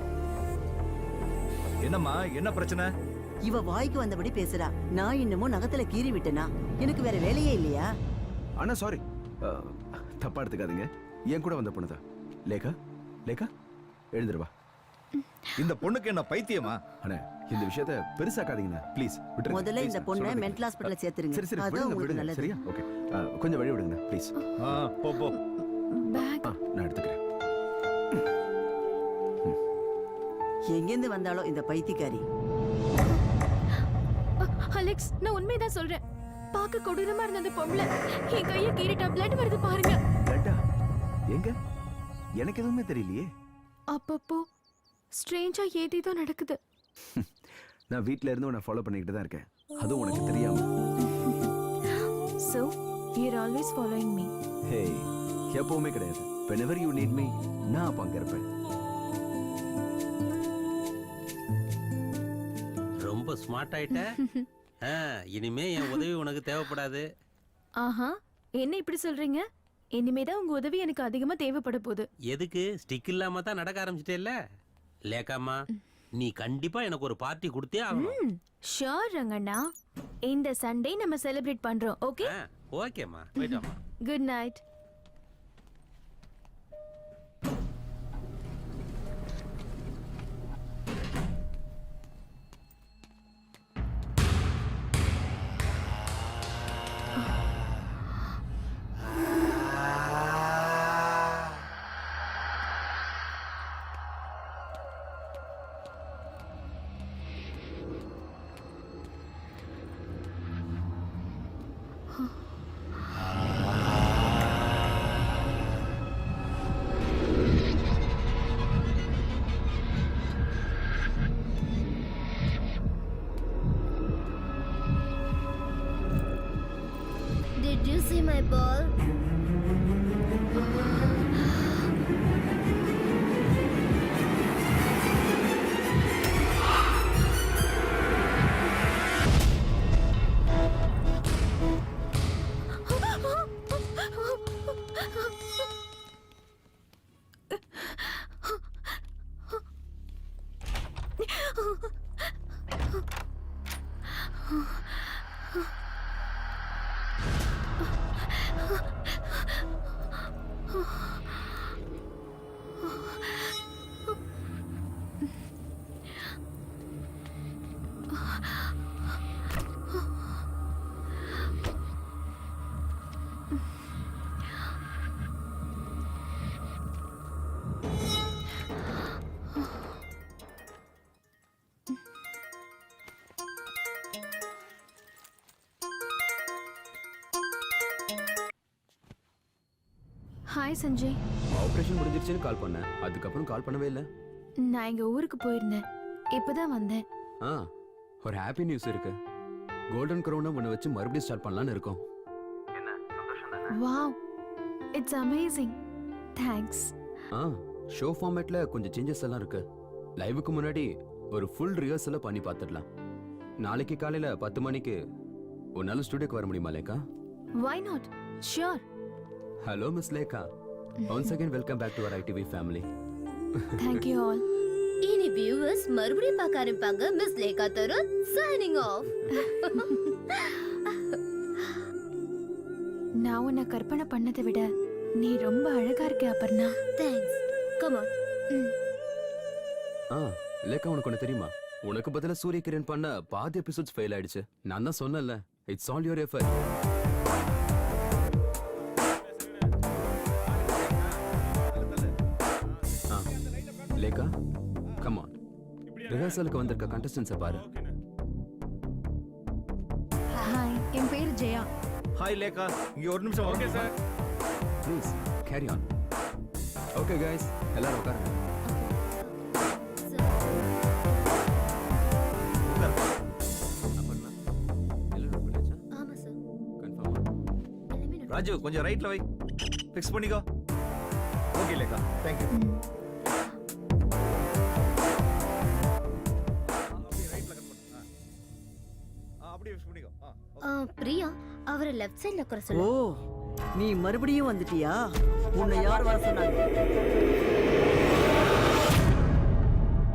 என்னம்மா என்ன பிரச்சனை? இவ வாய்க்கு வந்தபடி பேசுறா. நான் இன்னமும் நகத்துல கீறி விட்டேனா? எனக்கு வேற வேலையே இல்லையா? அண்ணா சாரி, தப்பா எடுத்துக்காதீங்க. என் கூட வந்த பொண்ணுதான். லேகா, லேகா எழுந்துருவா. இந்த பொண்ணுக்கு என்ன பைத்தியமா? அண்ணா இந்த விஷயத்த பெருசாக்காதீங்கண்ணா ப்ளீஸ். முதல்ல இந்த பொண்ணை மென்டல் ஹாஸ்பிடல்ல சேர்த்துருங்க. சரி சரி அதான் விடுங்க உங்களுக்கு விடுங்க நல்லது. சரியா? ஓகே கொஞ்சம் வழி விடுங்கண்ணா ப்ளீஸ். போ போ. பேக் நான் எடுத்துக்கிறேன். எங்கேருந்து வந்தாலோ இந்த பைத்தியக்காரி. அலெக்ஸ், நான் உண்மையை தான் சொல்றேன். பார்க்க கொடூரமா இருந்த அந்த பொம்பளை என் கையை கீறிட்டா. பிளட் வருது பாருங்க. லட்டா எங்க? எனக்கு எதுவுமே தெரியலையே. அப்பப்போ ஸ்ட்ரேஞ்சா ஏதேதோ நடக்குது. நான் வீட்ல இருந்து உன்னை ஃபாலோ பண்ணிக்கிட்டு தான் இருக்கேன். அதுவும் உனக்கு தெரியாம. So, you're always following me. ஹே எப்பவுமே கிடையாது. whenever you need me நான் அப்ப அங்க இருப்பேன். ரொம்ப ஸ்மார்ட் ஆயிட்ட. இனிமே என் உதவி உனக்கு தேவைப்படாது. ஆஹா, என்ன இப்படி சொல்றீங்க? இனிமேதான் உங்க உதவி எனக்கு அதிகமா தேவைப்பட போகுது. எதுக்கு? ஸ்டிக் இல்லாம தான் நடக்க ஆரம்பிச்சிட்டேல்ல. லேக்காமா நீ கண்டிப்பா எனக்கு ஒரு பார்ட்டி கொடுத்தே ஆகணும். ஷூர் ரங்கண்ணா. இந்த சண்டே நம்ம செலிப்ரேட் பண்றோம். ஓகே? ஓகேம்மா, போயிட்டோம்மா. Good night. Did you see my ball? Hi Sanjay. Operation முடிஞ்சிருச்சுன்னு கால் பண்ணேன். அதுக்கப்புறம் கால் பண்ணவே இல்லை. நான் எங்க ஊருக்கு போயிருந்தேன். இப்பதான் வந்தேன். ஒரு ஹாப்பி நியூஸ் இருக்கு. கோல்டன் க்ரௌனை ஒன்று வச்சு மறுபடியும் ஸ்டார்ட் பண்ணலான்னு இருக்கோம். என்ன சந்தோஷம் தானே? Wow, it's amazing. Thanks. Show ஃபார்மேட்ல கொஞ்சம் சேஞ்சஸ் எல்லாம் இருக்கு. லைவுக்கு முன்னாடி ஒரு ஃபுல் ரிஹர்சலை பண்ணி பார்த்துடலாம். நாளைக்கு காலையில 10 மணிக்கு உன்னால ஸ்டுடியோக்கு வர முடியுமா லேக்கா? Why not? Sure. Hello Miss Lekha. Once again welcome back to our ITV family. Thank you all. இனி வியூவர்ஸ் மறுபடியும் பார்க்க ஆரம்பிப்பாங்க. Miss Lekha Tarun signing off. நான் உன்னை கற்பனை பண்ணதை விட நீ ரொம்ப அழகா இருக்க Aparna. Thanks. Come on. Lekha உனக்கு ஒன்று தெரியுமா? உனக்கு பதிலா சூரிய கிரண் பண்ண பாதி எபிசோட்ஸ் ஃபெயில் ஆயிடுச்சு. நான் தான் சொன்னேன்ல, it's all your effort. Lekha come on ரிஹர்சலுக்கு வந்திருக்க கண்டஸ்டன்ஸை பாரு. ஹாய், என் பேர் ஜெயா. ஹாய் லேகா, இங்க ஒரு நிமிஷம். Okay sir. Please carry on. Okay guys, எல்லாரும் உட்காருங்க. ஆமா சார். ராஜு கொஞ்சம் ரைட்ல வை. ஃபிக்ஸ் பண்ணிக்கோ. Okay Lekha, thank you. அப்படியே ஃபிக்ஸ் பண்ணிக்கோ. பிரியா அவரை லெஃப்ட் சைடுல உட்கார ஓ, சொல்லு. நீ மறுபடியும் வந்துட்டியா? உன்னை யார் வர சொன்னாங்க?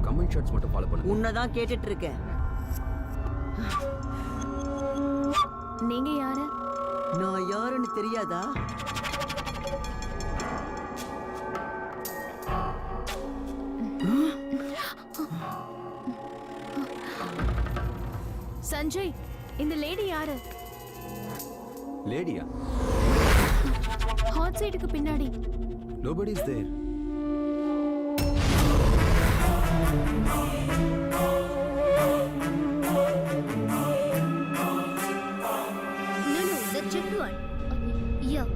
கமெண்ட் ஷாட்ஸ் மட்டும் ஃபாலோ பண்ணுங்க. உன்னை தான் கேட்டுட்டு இருக்கேன். நீங்க யாரு? நான் யாருன்னு தெரியாதா? சஞ்சய், இந்த லேடி யாரு? லேடியா? ஹாட் சைடுக்கு பின்னாடி. Nobody is there. No, the checked one. Okay. Yeah.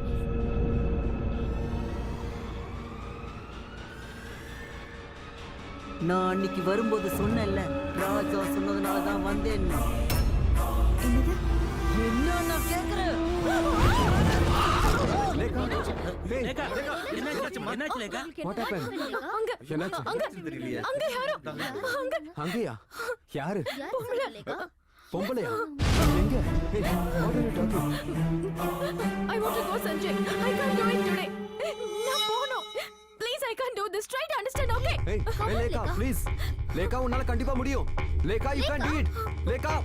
நான் அன்னைக்கு வரும்போது சொன்னேன்ல, ராஜா சொன்னதுனால தான் வந்தேன். என்னது? என்ன நான் கேக்குறேன்? லேகா, hey, லேகா, என்னாச்சு லேகா? what happened? அங்க என்னாச்சு? தெரியலையே. அங்க யாரோ அங்க அங்கேயா? யாரு? யார் லேகா? பொம்பளையா? எங்க? Hey, what are you talking? I want to go, Sanjay. I can't do it today. நான் போணும். Please, I can't do this. Try to understand, okay? Hey, hey, Lekha, please. Lekha, உன்னால கண்டிப்பா முடியும். Lekha, you can do it. Lekha.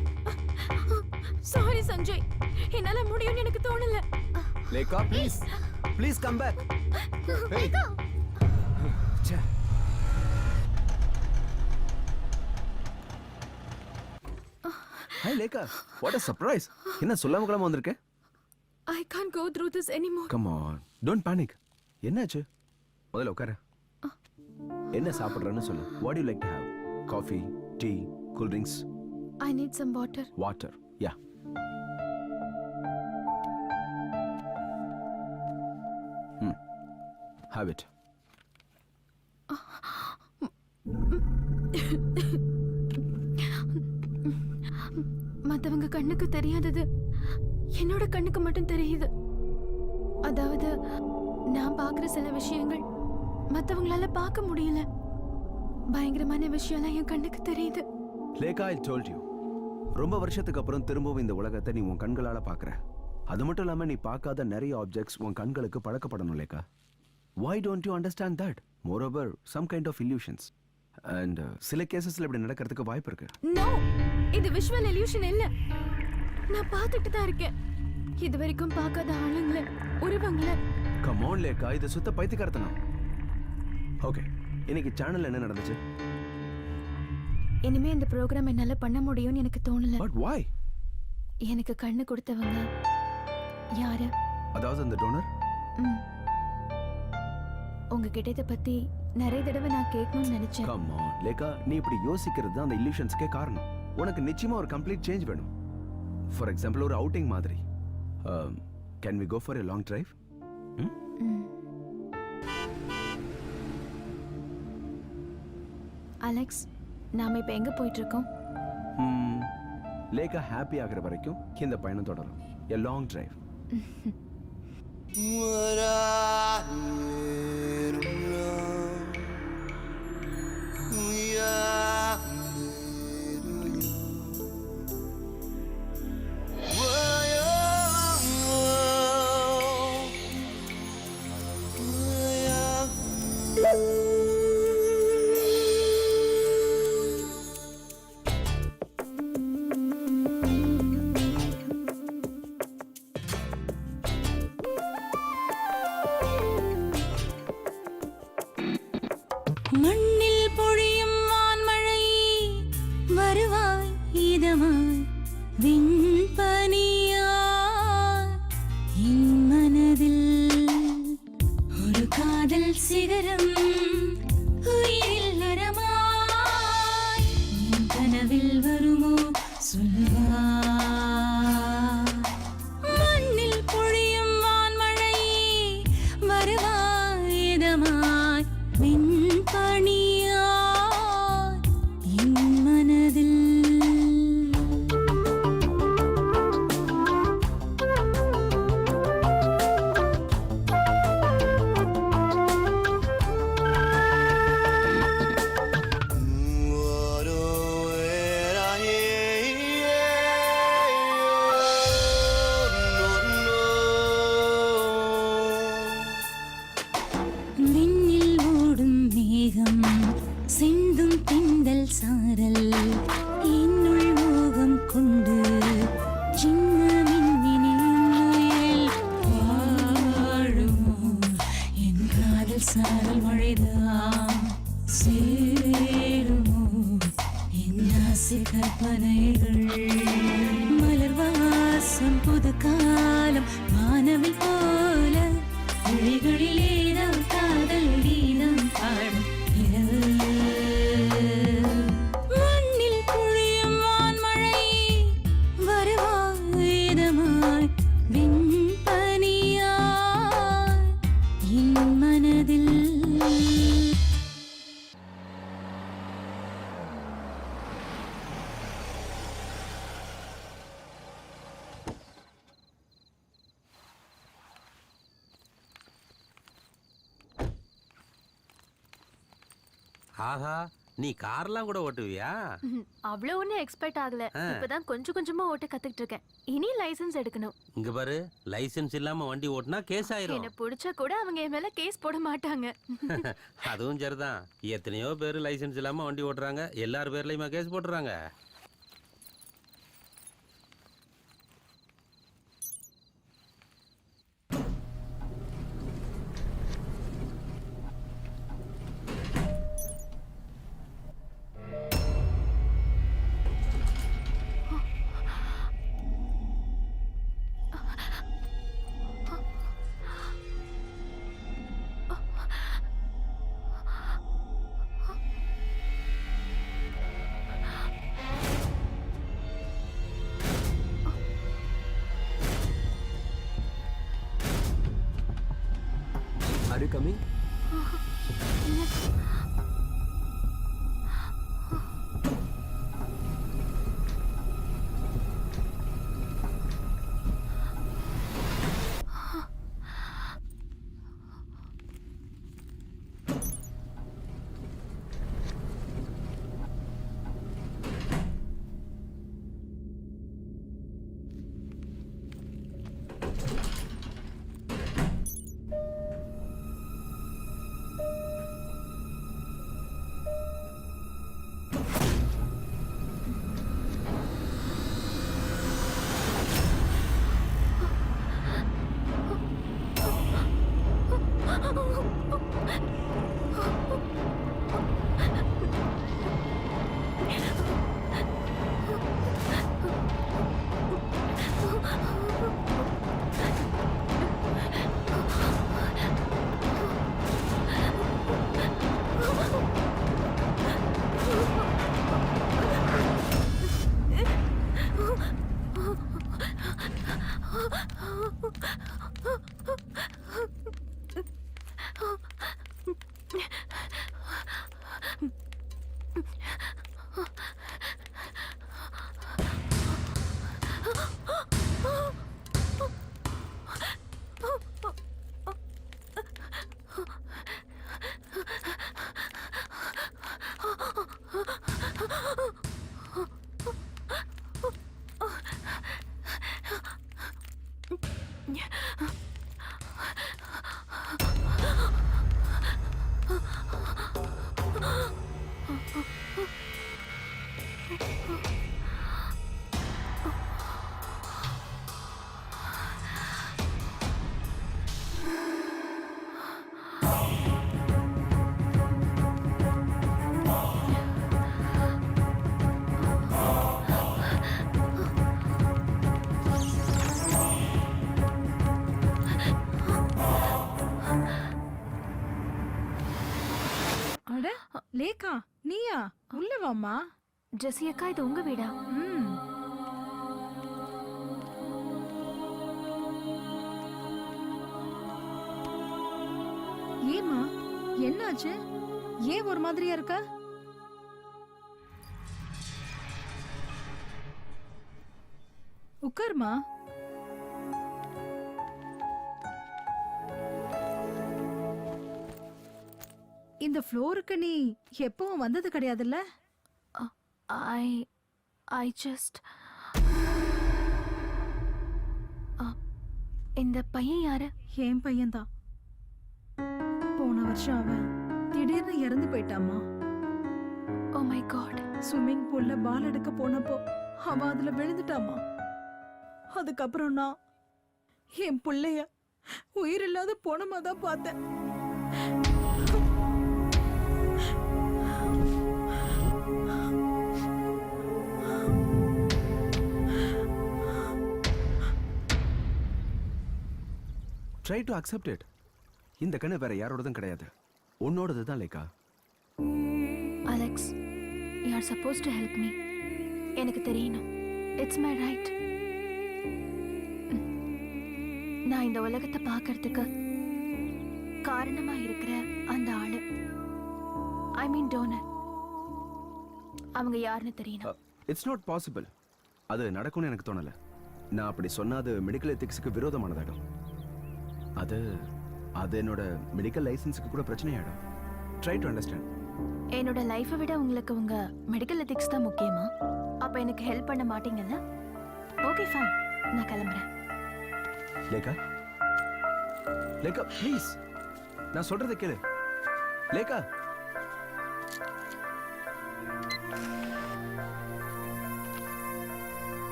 Sorry, Sanjay. என்னால முடியும்னு எனக்கு தோணல. Lekha, please. Please come back. Hey. ச்சே. Hi Lekha, what a surprise. என்ன சொல்லாம கிளம்ப வந்திருக்க? I can't go through this anymore. Come on, don't panic. என்னாச்சு? முதல்ல உட்காரு. என்ன சாப்பிடுறேன்னு சொல்லு. What to you like to have? Coffee, tea, cool drinks? I need some water. Water. Yeah. Have it. மத்தவங்க கண்ணுக்கு தெரியாதது என்னோட கண்ணுக்கு மட்டும் தெரியுது. அதாவது நான் பார்க்குற சில விஷயங்கள் மத்தவங்களால பார்க்க முடியல. பயங்கரமான விஷயம்லாம் என் கண்ணுக்கு தெரியுது. Lekha, I told you. ரொம்ப வருஷத்துக்கு அப்புறம் திரும்பவும் இந்த உலகத்தை நீ உன் கண்களால பார்க்கற. அது மட்டும் இல்லாம நீ பார்க்காத நிறைய ஆப்ஜெக்ட்ஸ் உன் கண்களுக்கு பழக்கப்படணும் Lekha. Why don't you understand that? Moreover, some kind of illusions. And சில கேசஸ்ல இப்படி நடக்கிறதுக்கு வாய்ப்பு இருக்கு. நோ, இது விஷுவல் illusion இல்ல. நான் பார்த்துட்டு தான் இருக்கேன். இது வரைக்கும் பார்க்காத ஆளுங்களை, உருவங்களை. Come on லேகா, இது சுத்த பைத்தியக்காரத்தனம். ஓகே, இன்னைக்கு சேனல்ல என்ன நடந்துச்சு? இனிமே இந்த ப்ரோக்ராம் என்னால பண்ண முடியும்னு எனக்கு தோணல. But why? எனக்கு கண்ணு கொடுத்தவங்க யாரு? அதாவது அந்த டோனர்? உங்ககிட்ட இதை பத்தி நிறைய தடவை நான் கேட்கணும்னு நினைச்சேன். Come on லேகா, நீ இப்படி யோசிக்கிறது தான் அந்த illusionsக்கே காரணம். உனக்கு நிச்சயமா ஒரு கம்ப்ளீட் சேஞ்ச் வேணும். ஃபார் எக்ஸாம்பிள் ஒரு அவுட்டிங் மாதிரி. Can we go for a long drive? Alex, நாம இப்ப எங்க போயிட்டு இருக்கோம்? லேகா ஹாப்பி ஆகிற வரைக்கும் இந்த பயணம் தொடரும். A long drive. மண்ணில் பொழியும் வான்மழை வருவாய் இதமாய் விண்பனியாய் என் மனதில் ஒரு காதல் சிகரம் உயிரில் விண்பணியா என் மனதில் விண்ணில் ஓடும் மேகம் சிந்தும் திண்டல் சாரல் என்னுள் மோகம் கொண்டு சின்ன மின்னினில் வாழுமோ என் காதல் சாரல் மழைதான் சேருமோ என் ஆசை கற்பனைகள் மலர் வாசம் புது காலம் வானவில் போல விழிகளிலேதான் காதல் கீதம் பாடும் இரவு மண்ணில் பொழியும் வான்மழை வருவாய் விண்பனியா என் மனதில் ஆஹா, நீ கார்லாம் கூட ஓட்டுவியா? அவ்வளவு ஒன்னும் எக்ஸ்பெக்ட் ஆகல. இப்பதான் கொஞ்சம் கொஞ்சமா ஓட்ட கத்துக்கிட்டு இருக்கேன். இனி லைசென்ஸ் எடுக்கணும். இங்க பாரு, லைசென்ஸ் இல்லாம வண்டி ஓட்டுனா கேஸ் ஆயிரும். என்ன பிடிச்சா கூட அவங்க என் மேல கேஸ் போட மாட்டாங்க. அதுவும் சரிதான். எத்தனையோ பேர் லைசென்ஸ் இல்லாம வண்டி ஓட்டுறாங்க. எல்லார் பேர்லயுமா கேஸ் போட்டுறாங்க? Are you coming? லேகா நீயா? உள்ள வாம்மா. ஜெசி அக்கா, இது உங்க வீடா? ஏமா என்னாச்சு? ஏன் ஒரு மாதிரியா இருக்க? உட்காருமா. இந்த ஃப்ளோருக்கு நீ எப்பவும் வந்தது கிடையாதுல்ல? ஐ ஜஸ்ட் இந்த பையன் யாரு? என் பையன்தான். போன வருஷம் அவன் திடீர்னு இறந்து போயிட்டாமா. Oh my god. ஸ்விம்மிங் பூல்ல பால் எடுக்க போனப்போ அவன் அதுல விழுந்துட்டாமா. அதுக்கப்புறம் நான் என் பிள்ளைய உயிரில்லாத போனமா தான் பார்த்தேன். Try to accept it. இந்த கண்ணு வேற யாரோடதும் கிடையாது, உன்னோடது தான் Lekha. Alex, you are suppose to help me. எனக்கு தெரியணும். It's my right. நான் இந்த உலகத்தை பார்க்கறதுக்கு காரணமா இருக்கிற அந்த ஆளு, ஐ மீன் டோனர், அவங்க யாருன்னு தெரியணும். It's not possible. அது நடக்கும்னு எனக்கு தோணல. நான் அப்படி சொன்னா அது மெடிக்கல் எத்திக்ஸுக்கு விரோதமானதாகும். அது அது என்னோட மெடிக்கல் லைசன்ஸுக்கு கூட பிரச்சனையாயிடும். Try to understand. என்னோட லைஃபை விட உங்களுக்கு உங்க மெடிக்கல் எத்திக்ஸ் தான் முக்கியமா? அப்ப எனக்கு ஹெல்ப் பண்ண மாட்டீங்கல்ல? ஓகே ஃபைன், நான் கிளம்புறேன். லேக்கா, லேக்கா ப்ளீஸ், நான் சொல்றதை கேளு. லேக்கா,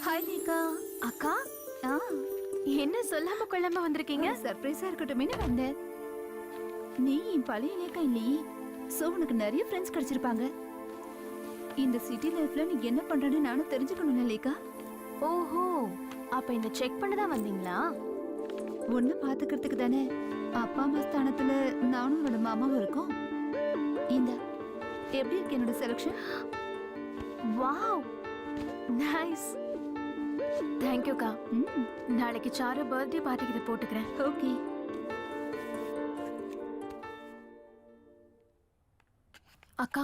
ஹாய் லேக்கா. அக்கா, ஆ, என்ன சொல்லாம கொள்ளாம வந்திருக்கீங்க? சர்ப்ரைஸா இருக்கட்டுமே வந்தேன். நீ என் பழைய லேக்கா இல்லையே, சோ உனக்கு நிறைய ஃப்ரெண்ட்ஸ் கிடைச்சிருப்பாங்க. இந்த சிட்டி லைஃப்ல நீ என்ன பண்றன்னு நானும் தெரிஞ்சுக்கணும்ல லேக்கா. ஓஹோ, அப்ப இந்த செக் பண்ண தான் வந்தீங்களா? ஒன்னு பாத்துக்கிறதுக்கு தானே. அப்பா அம்மா ஸ்தானத்துல நானும் உன்னோட மாமாவும் இருக்கோம். இந்த எப்படி இருக்கு என்னோட selection? Wow, nice. Thank you கா. நாளைக்கு சாரு பர்த்டே பார்ட்டிக்கு இதை போட்டுக்கிறேன். ஓகே. அக்கா,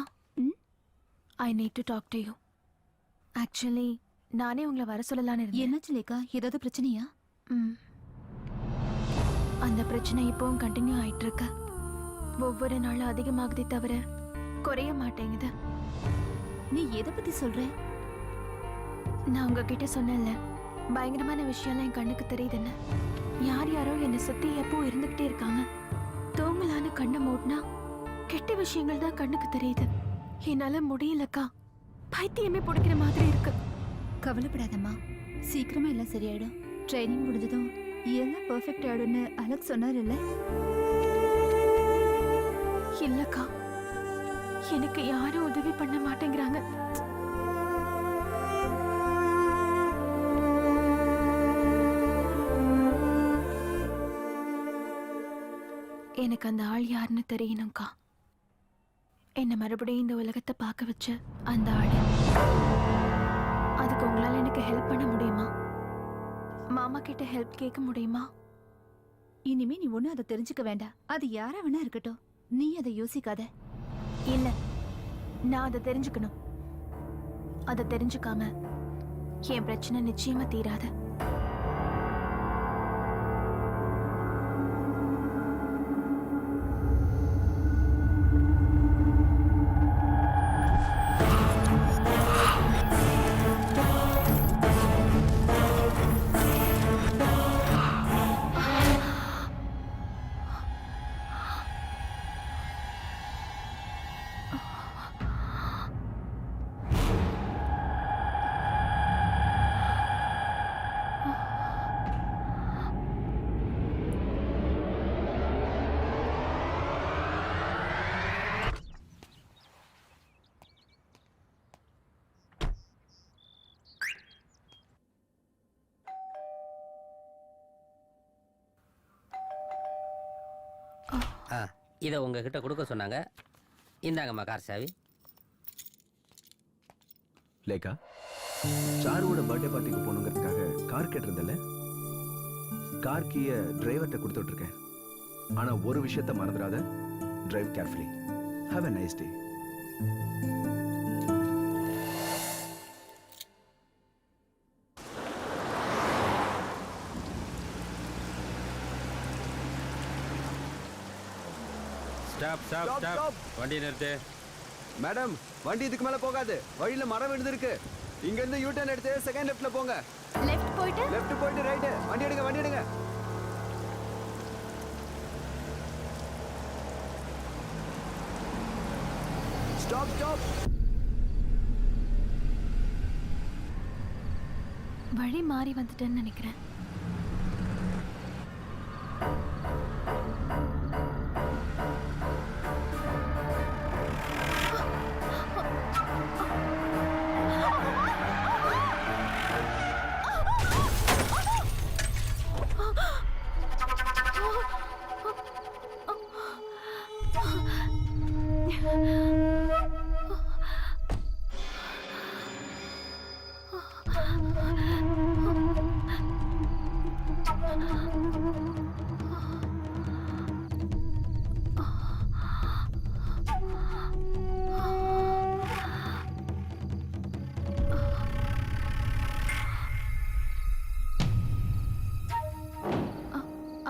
I need to talk to you. Actually நானே உங்களை வர சொல்லலான்னு இருந்தேன். என்னாச்சு லேக்கா, ஏதாவது பிரச்சனையா? அந்த பிரச்சனை இப்பவும் கண்டினியூ ஆயிட்டு இருக்கு. ஒவ்வொரு நாளும் அதிகமாகுதே தவிர குறைய மாட்டேங்குது. நீ எதை பத்தி சொல்ற? நான் உங்ககிட்ட சொன்னேன்ல, பயங்கரமான விஷயம்லாம் என் கண்ணுக்கு தெரியுதுன்னு. யார் யாரோ என்னை சுத்தி எப்போ இருந்துகிட்டே இருக்காங்க. தூங்கலான்னு கண்ணை மூடினா கெட்ட விஷயங்கள் தான் கண்ணுக்கு தெரியுது. என்னால முடியலக்கா, பைத்தியமே பிடிக்கிற மாதிரி இருக்கு. கவலைப்படாதம்மா, சீக்கிரமா எல்லாம் சரியாயிடும். ட்ரைனிங் முடிஞ்சதும் எல்லாம் பெர்ஃபெக்ட் ஆயிடும்னு அலெக்ஸ் சொன்னார் இல்ல? இல்லக்கா, எனக்கு யாரும் உதவி பண்ண மாட்டேங்கிறாங்க. எனக்கு அந்த ஆள் யாருன்னு தெரியணும்க்கா. என்ன மறுபடியும் இந்த உலகத்தை பார்க்க வச்ச அந்த ஆள். அதுக்கு உங்களால எனக்கு ஹெல்ப் பண்ண முடியுமா? மாமா கிட்ட ஹெல்ப் கேட்க முடியுமா? இனிமே நீ ஒண்ணு அதை தெரிஞ்சுக்க வேண்டாம். அது யாரா வேணா இருக்கட்டும், நீ அதை யோசிக்காத. இல்ல, நான் அதை தெரிஞ்சுக்கணும். அதை தெரிஞ்சுக்காம என் பிரச்சனை நிச்சயமா தீராது. இதை உங்ககிட்ட கொடுக்க சொன்னாங்க. இந்தாங்கம்மா கார் சாவி. லேக்கா, சாருவோட பர்த்டே பார்ட்டிக்கு போகணுங்கிறதுக்காக கார் கேட்டிருந்தல, கார் கீயை டிரைவர்கிட்ட கொடுத்து விட்டுருக்கேன். ஆனா ஒரு விஷயத்த மறந்துடாத, drive carefully. Have a nice day. Stop stop Stop, stop. stop. வண்டி நிறுத்து. மேடம், வண்டி இதுக்கு மேல போகாது. வழியில மரம் விழுந்திருக்கு. இங்க இருந்து யூ டர்ன் எடுத்து செகண்ட் லெஃப்ட்ல போங்க. லெஃப்ட் போயிட்டு லெஃப்ட் போயிட்டு ரைட். வண்டி எடுங்க, வண்டி எடுங்க. Stop stop. வழி மாறி வந்துட்டேன்னு நினைக்கிறேன்.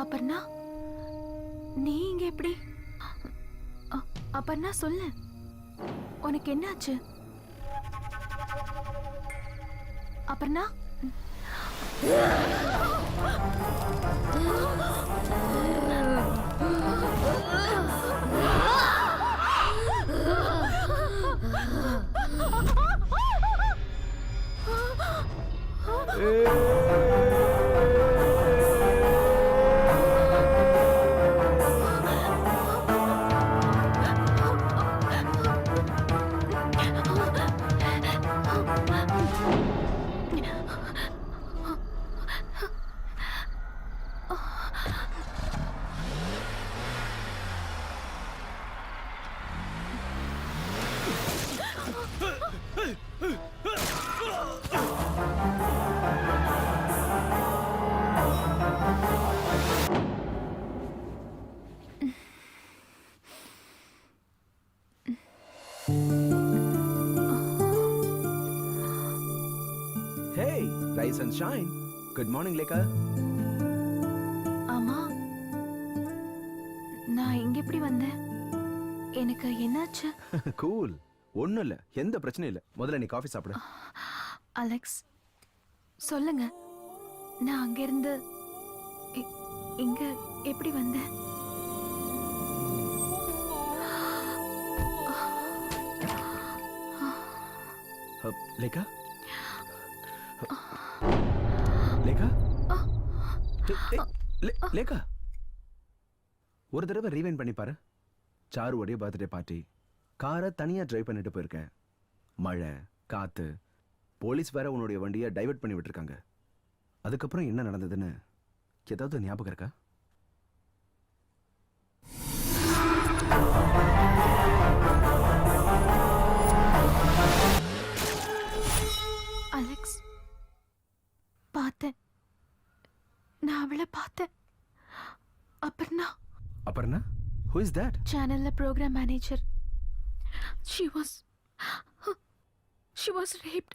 அப்பர்ணா, நீ இங்க எப்படி? அப்பர்ணா சொல்லு, உனக்கு என்னாச்சு? Aparna, Hey, rise and shine. Good morning, Lekha. ஆமா, நான் இங்க எப்படி வந்தேன்? எனக்கு என்னாச்சு? Cool. ஒண்ணும் இல்ல, எந்த பிரச்சனையும் இல்ல. முதல்ல நீ காஃபி சாப்பிடு. அலெக்ஸ், சொல்லுங்க, நான் அங்க இருந்து இங்க எப்படி வந்தேன்? லேக்கா, லேக்கா, லேக்கா, ஒரு தடவை ரீவைண்ட் பண்ணி பாரு. சாருவோடைய பர்த்டே பார்ட்டி, காரை தனியா டிரைவ் பண்ணிட்டு போயிருக்கேன். மழை, காத்து, போலீஸ் வேற உன்னுடைய வண்டியை டைவர்ட் பண்ணி விட்டுருக்காங்க. அதுக்கப்புறம் என்ன நடந்ததுன்னு ஏதாவது ஞாபகம் இருக்கா? அலெக்ஸ், பார்த்தேன், நான் அவளை பார்த்தேன். Aparna. Aparna? Who is that? சேனல்ல program manager. She was raped.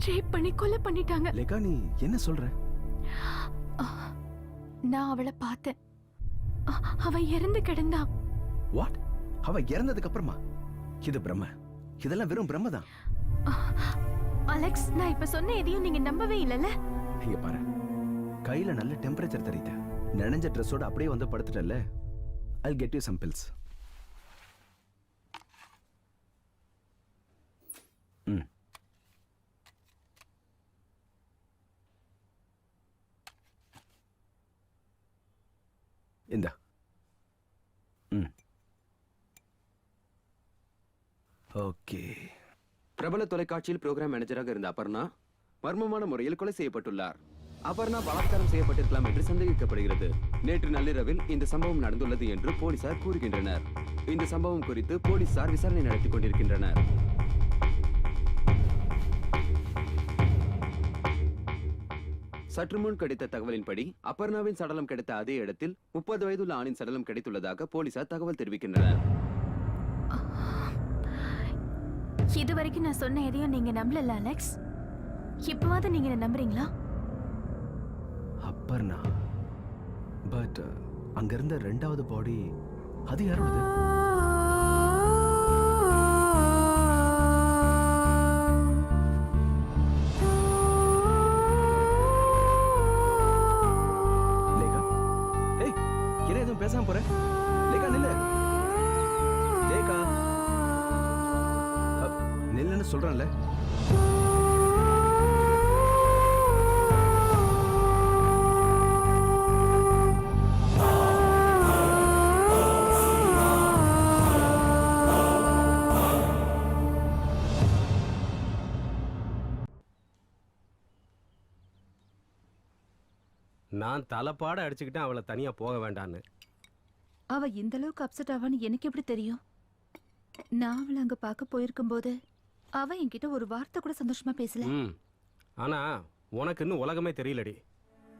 Rape பண்ணி கொலை பண்ணிட்டாங்க. லேக்கா, நீ என்ன சொல்ற? நான் அவளை பார்த்தேன். அவ இறந்து கிடந்தா. வாட்? அவ இறந்ததுக்கு அப்புறமா? இது பிரம்ம. இதெல்லாம் வெறும் பிரம்ம தான். அலெக்ஸ், நான் இப்ப சொன்ன எதையும் நீங்க நம்பவே இல்லல? இங்க பாரு, கையில நல்ல டெம்பரேச்சர் தெரியுது. நனைஞ்ச ட்ரெஸ்ஸோட அப்படியே வந்து படுத்துட்டல. I'll get you some pills. இந்தா. ஓகே. பிரபல தொலைக்காட்சியில் புரோகிராம் மேனேஜராக இருந்த அபர்ணா மர்மமான முறையில் கொலை செய்யப்பட்டுள்ளார். அபர்ணா பலாத்காரம் செய்யப்பட்டிருக்கலாம் என்று சந்தேகிக்கப்படுகிறது. நேற்று நள்ளிரவில் இந்த சம்பவம் நடந்துள்ளது என்று போலீசார் கூறுகின்றனர். இந்த சம்பவம் குறித்து போலீசார் விசாரணை நடத்தி கொண்டிருக்கின்றனர். சற்று முன் கிடைத்த தகவலின்படி அபர்ணாவின் சடலம் கிடைத்த அதே இடத்தில் 30 வயதுள்ள ஆணின் சடலம் கிடைத்துள்ளதாக போலீசார் தகவல் தெரிவிக்கின்றனர். இது வரைக்கும் நான் சொன்ன எதையும் நீங்க நம்பல அலெக்ஸ். இப்பவாவது நீங்க என்ன நம்புறீங்களா? அப்பர்ணா, பட் அங்க இருந்த ரெண்டாவது பாடி அது யாரோடது? லேகா, ஏய், என்ன எதுவும் பேசாம போற? லேகா நில்லு. லேகா, நில்லுன்னு சொல்றேன்ல. நான் தலைப்பாட அடிச்சுக்கிட்டேன் அவளை தனியா போக வேண்டான்னு. அவ இந்த அளவுக்கு அப்செட் ஆவான்னு எனக்கு எப்படி தெரியும்? நான் அவளை அங்க பார்க்க போயிருக்கும் போது அவ என்கிட்ட ஒரு வார்த்தை கூட சந்தோஷமா பேசல. ஆனா உனக்கு இன்னும் உலகமே தெரியலடி.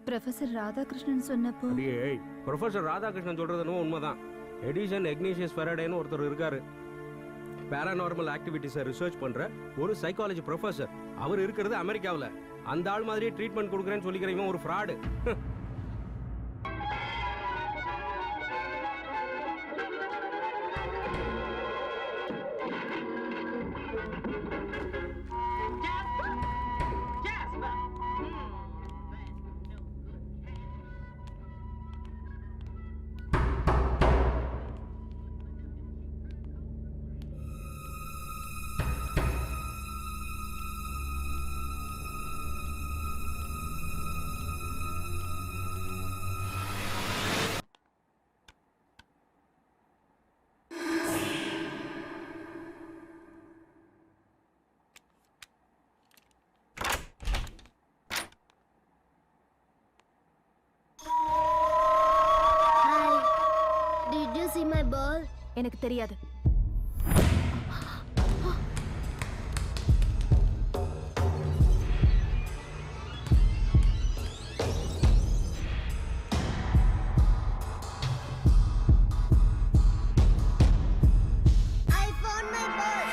ப்ரொஃபசர் ராதாகிருஷ்ணன் சொன்னப்போ அடியே, ப்ரொஃபசர் ராதாகிருஷ்ணன் சொல்றதுன்னு உண்மைதான். எடிசன் எக்னீஷியஸ் ஃபெரடேன்னு ஒருத்தர் இருக்காரு. பேராநார்மல் ஆக்டிவிட்டிஸை ரிசர்ச் பண்ற ஒரு சைக்காலஜி ப்ரொஃபசர். அவர் இருக்கிறது அமெரிக்காவில். அந்த ஆள் மாதிரியே ட்ரீட்மெண்ட் கொடுக்குறேன்னு சொல்லிக்கிறவன் ஒரு fraud. Did you see my ball? எனக்கு தெரியாது. I found my ball.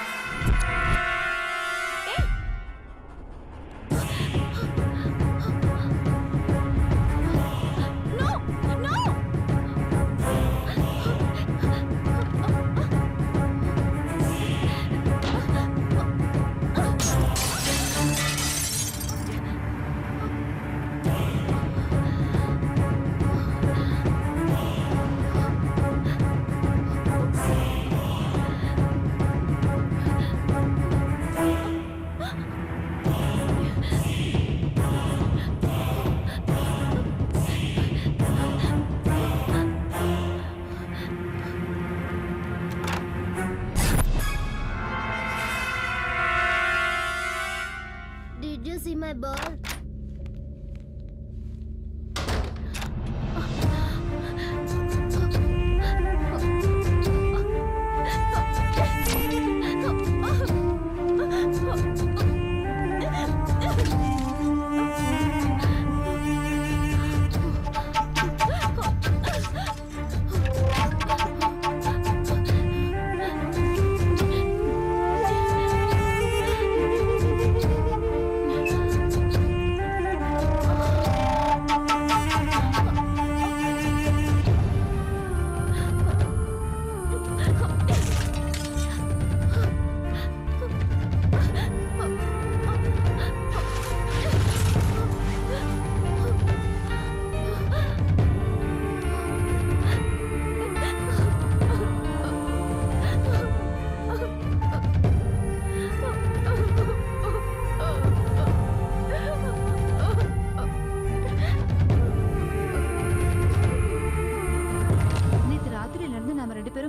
Did you see my ball?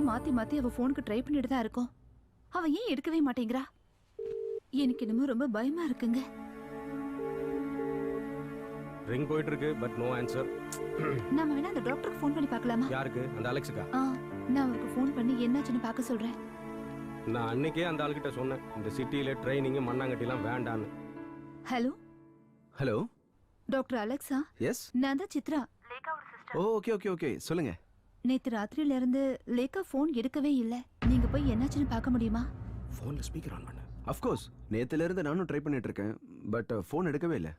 மாத்தி மாத்தி அவ போனுக்கு ட்ரை பண்ணிட்டு தான் இருக்கோம். அவ ஏன் எடுக்கவே மாட்டேங்கிறா? எனக்கு என்னமோ ரொம்ப பயமா இருக்குங்க. ரிங் போயிட்டு இருக்கு பட் நோ ஆன்சர். நாம வேணா அந்த டாக்டருக்கு ஃபோன் பண்ணி பார்க்கலாமா? யாருக்கு? அந்த அலெக்ஸுக்கா? நான் அவருக்கு ஃபோன் பண்ணி என்னாச்சுன்னு பார்க்க சொல்றேன். நான் அன்னைக்கே அந்த ஆளுகிட்ட சொன்னேன், இந்த சிட்டியில ட்ரைனிங் மண்ணாங்கட்டிலாம் வேண்டான்னு. Hello hello, doctor Alexa, yes. நான் தான் சித்ரா. ஓகே ஓகே ஓகே சொல்லுங்க. நேத்து ராத்திரியில இருந்து லேக்கா ஃபோன் எடுக்கவே இல்ல. நீங்க போய் என்னாச்சுன்னு பார்க்க முடியுமா? ஃபோன்ல ஸ்பீக்கர் ஆன் பண்ணு. ஆஃப் கோர்ஸ் நேத்துல இருந்து நானும் ட்ரை பண்ணிட்டு இருக்கேன், பட் ஃபோன் எடுக்கவே இல்ல.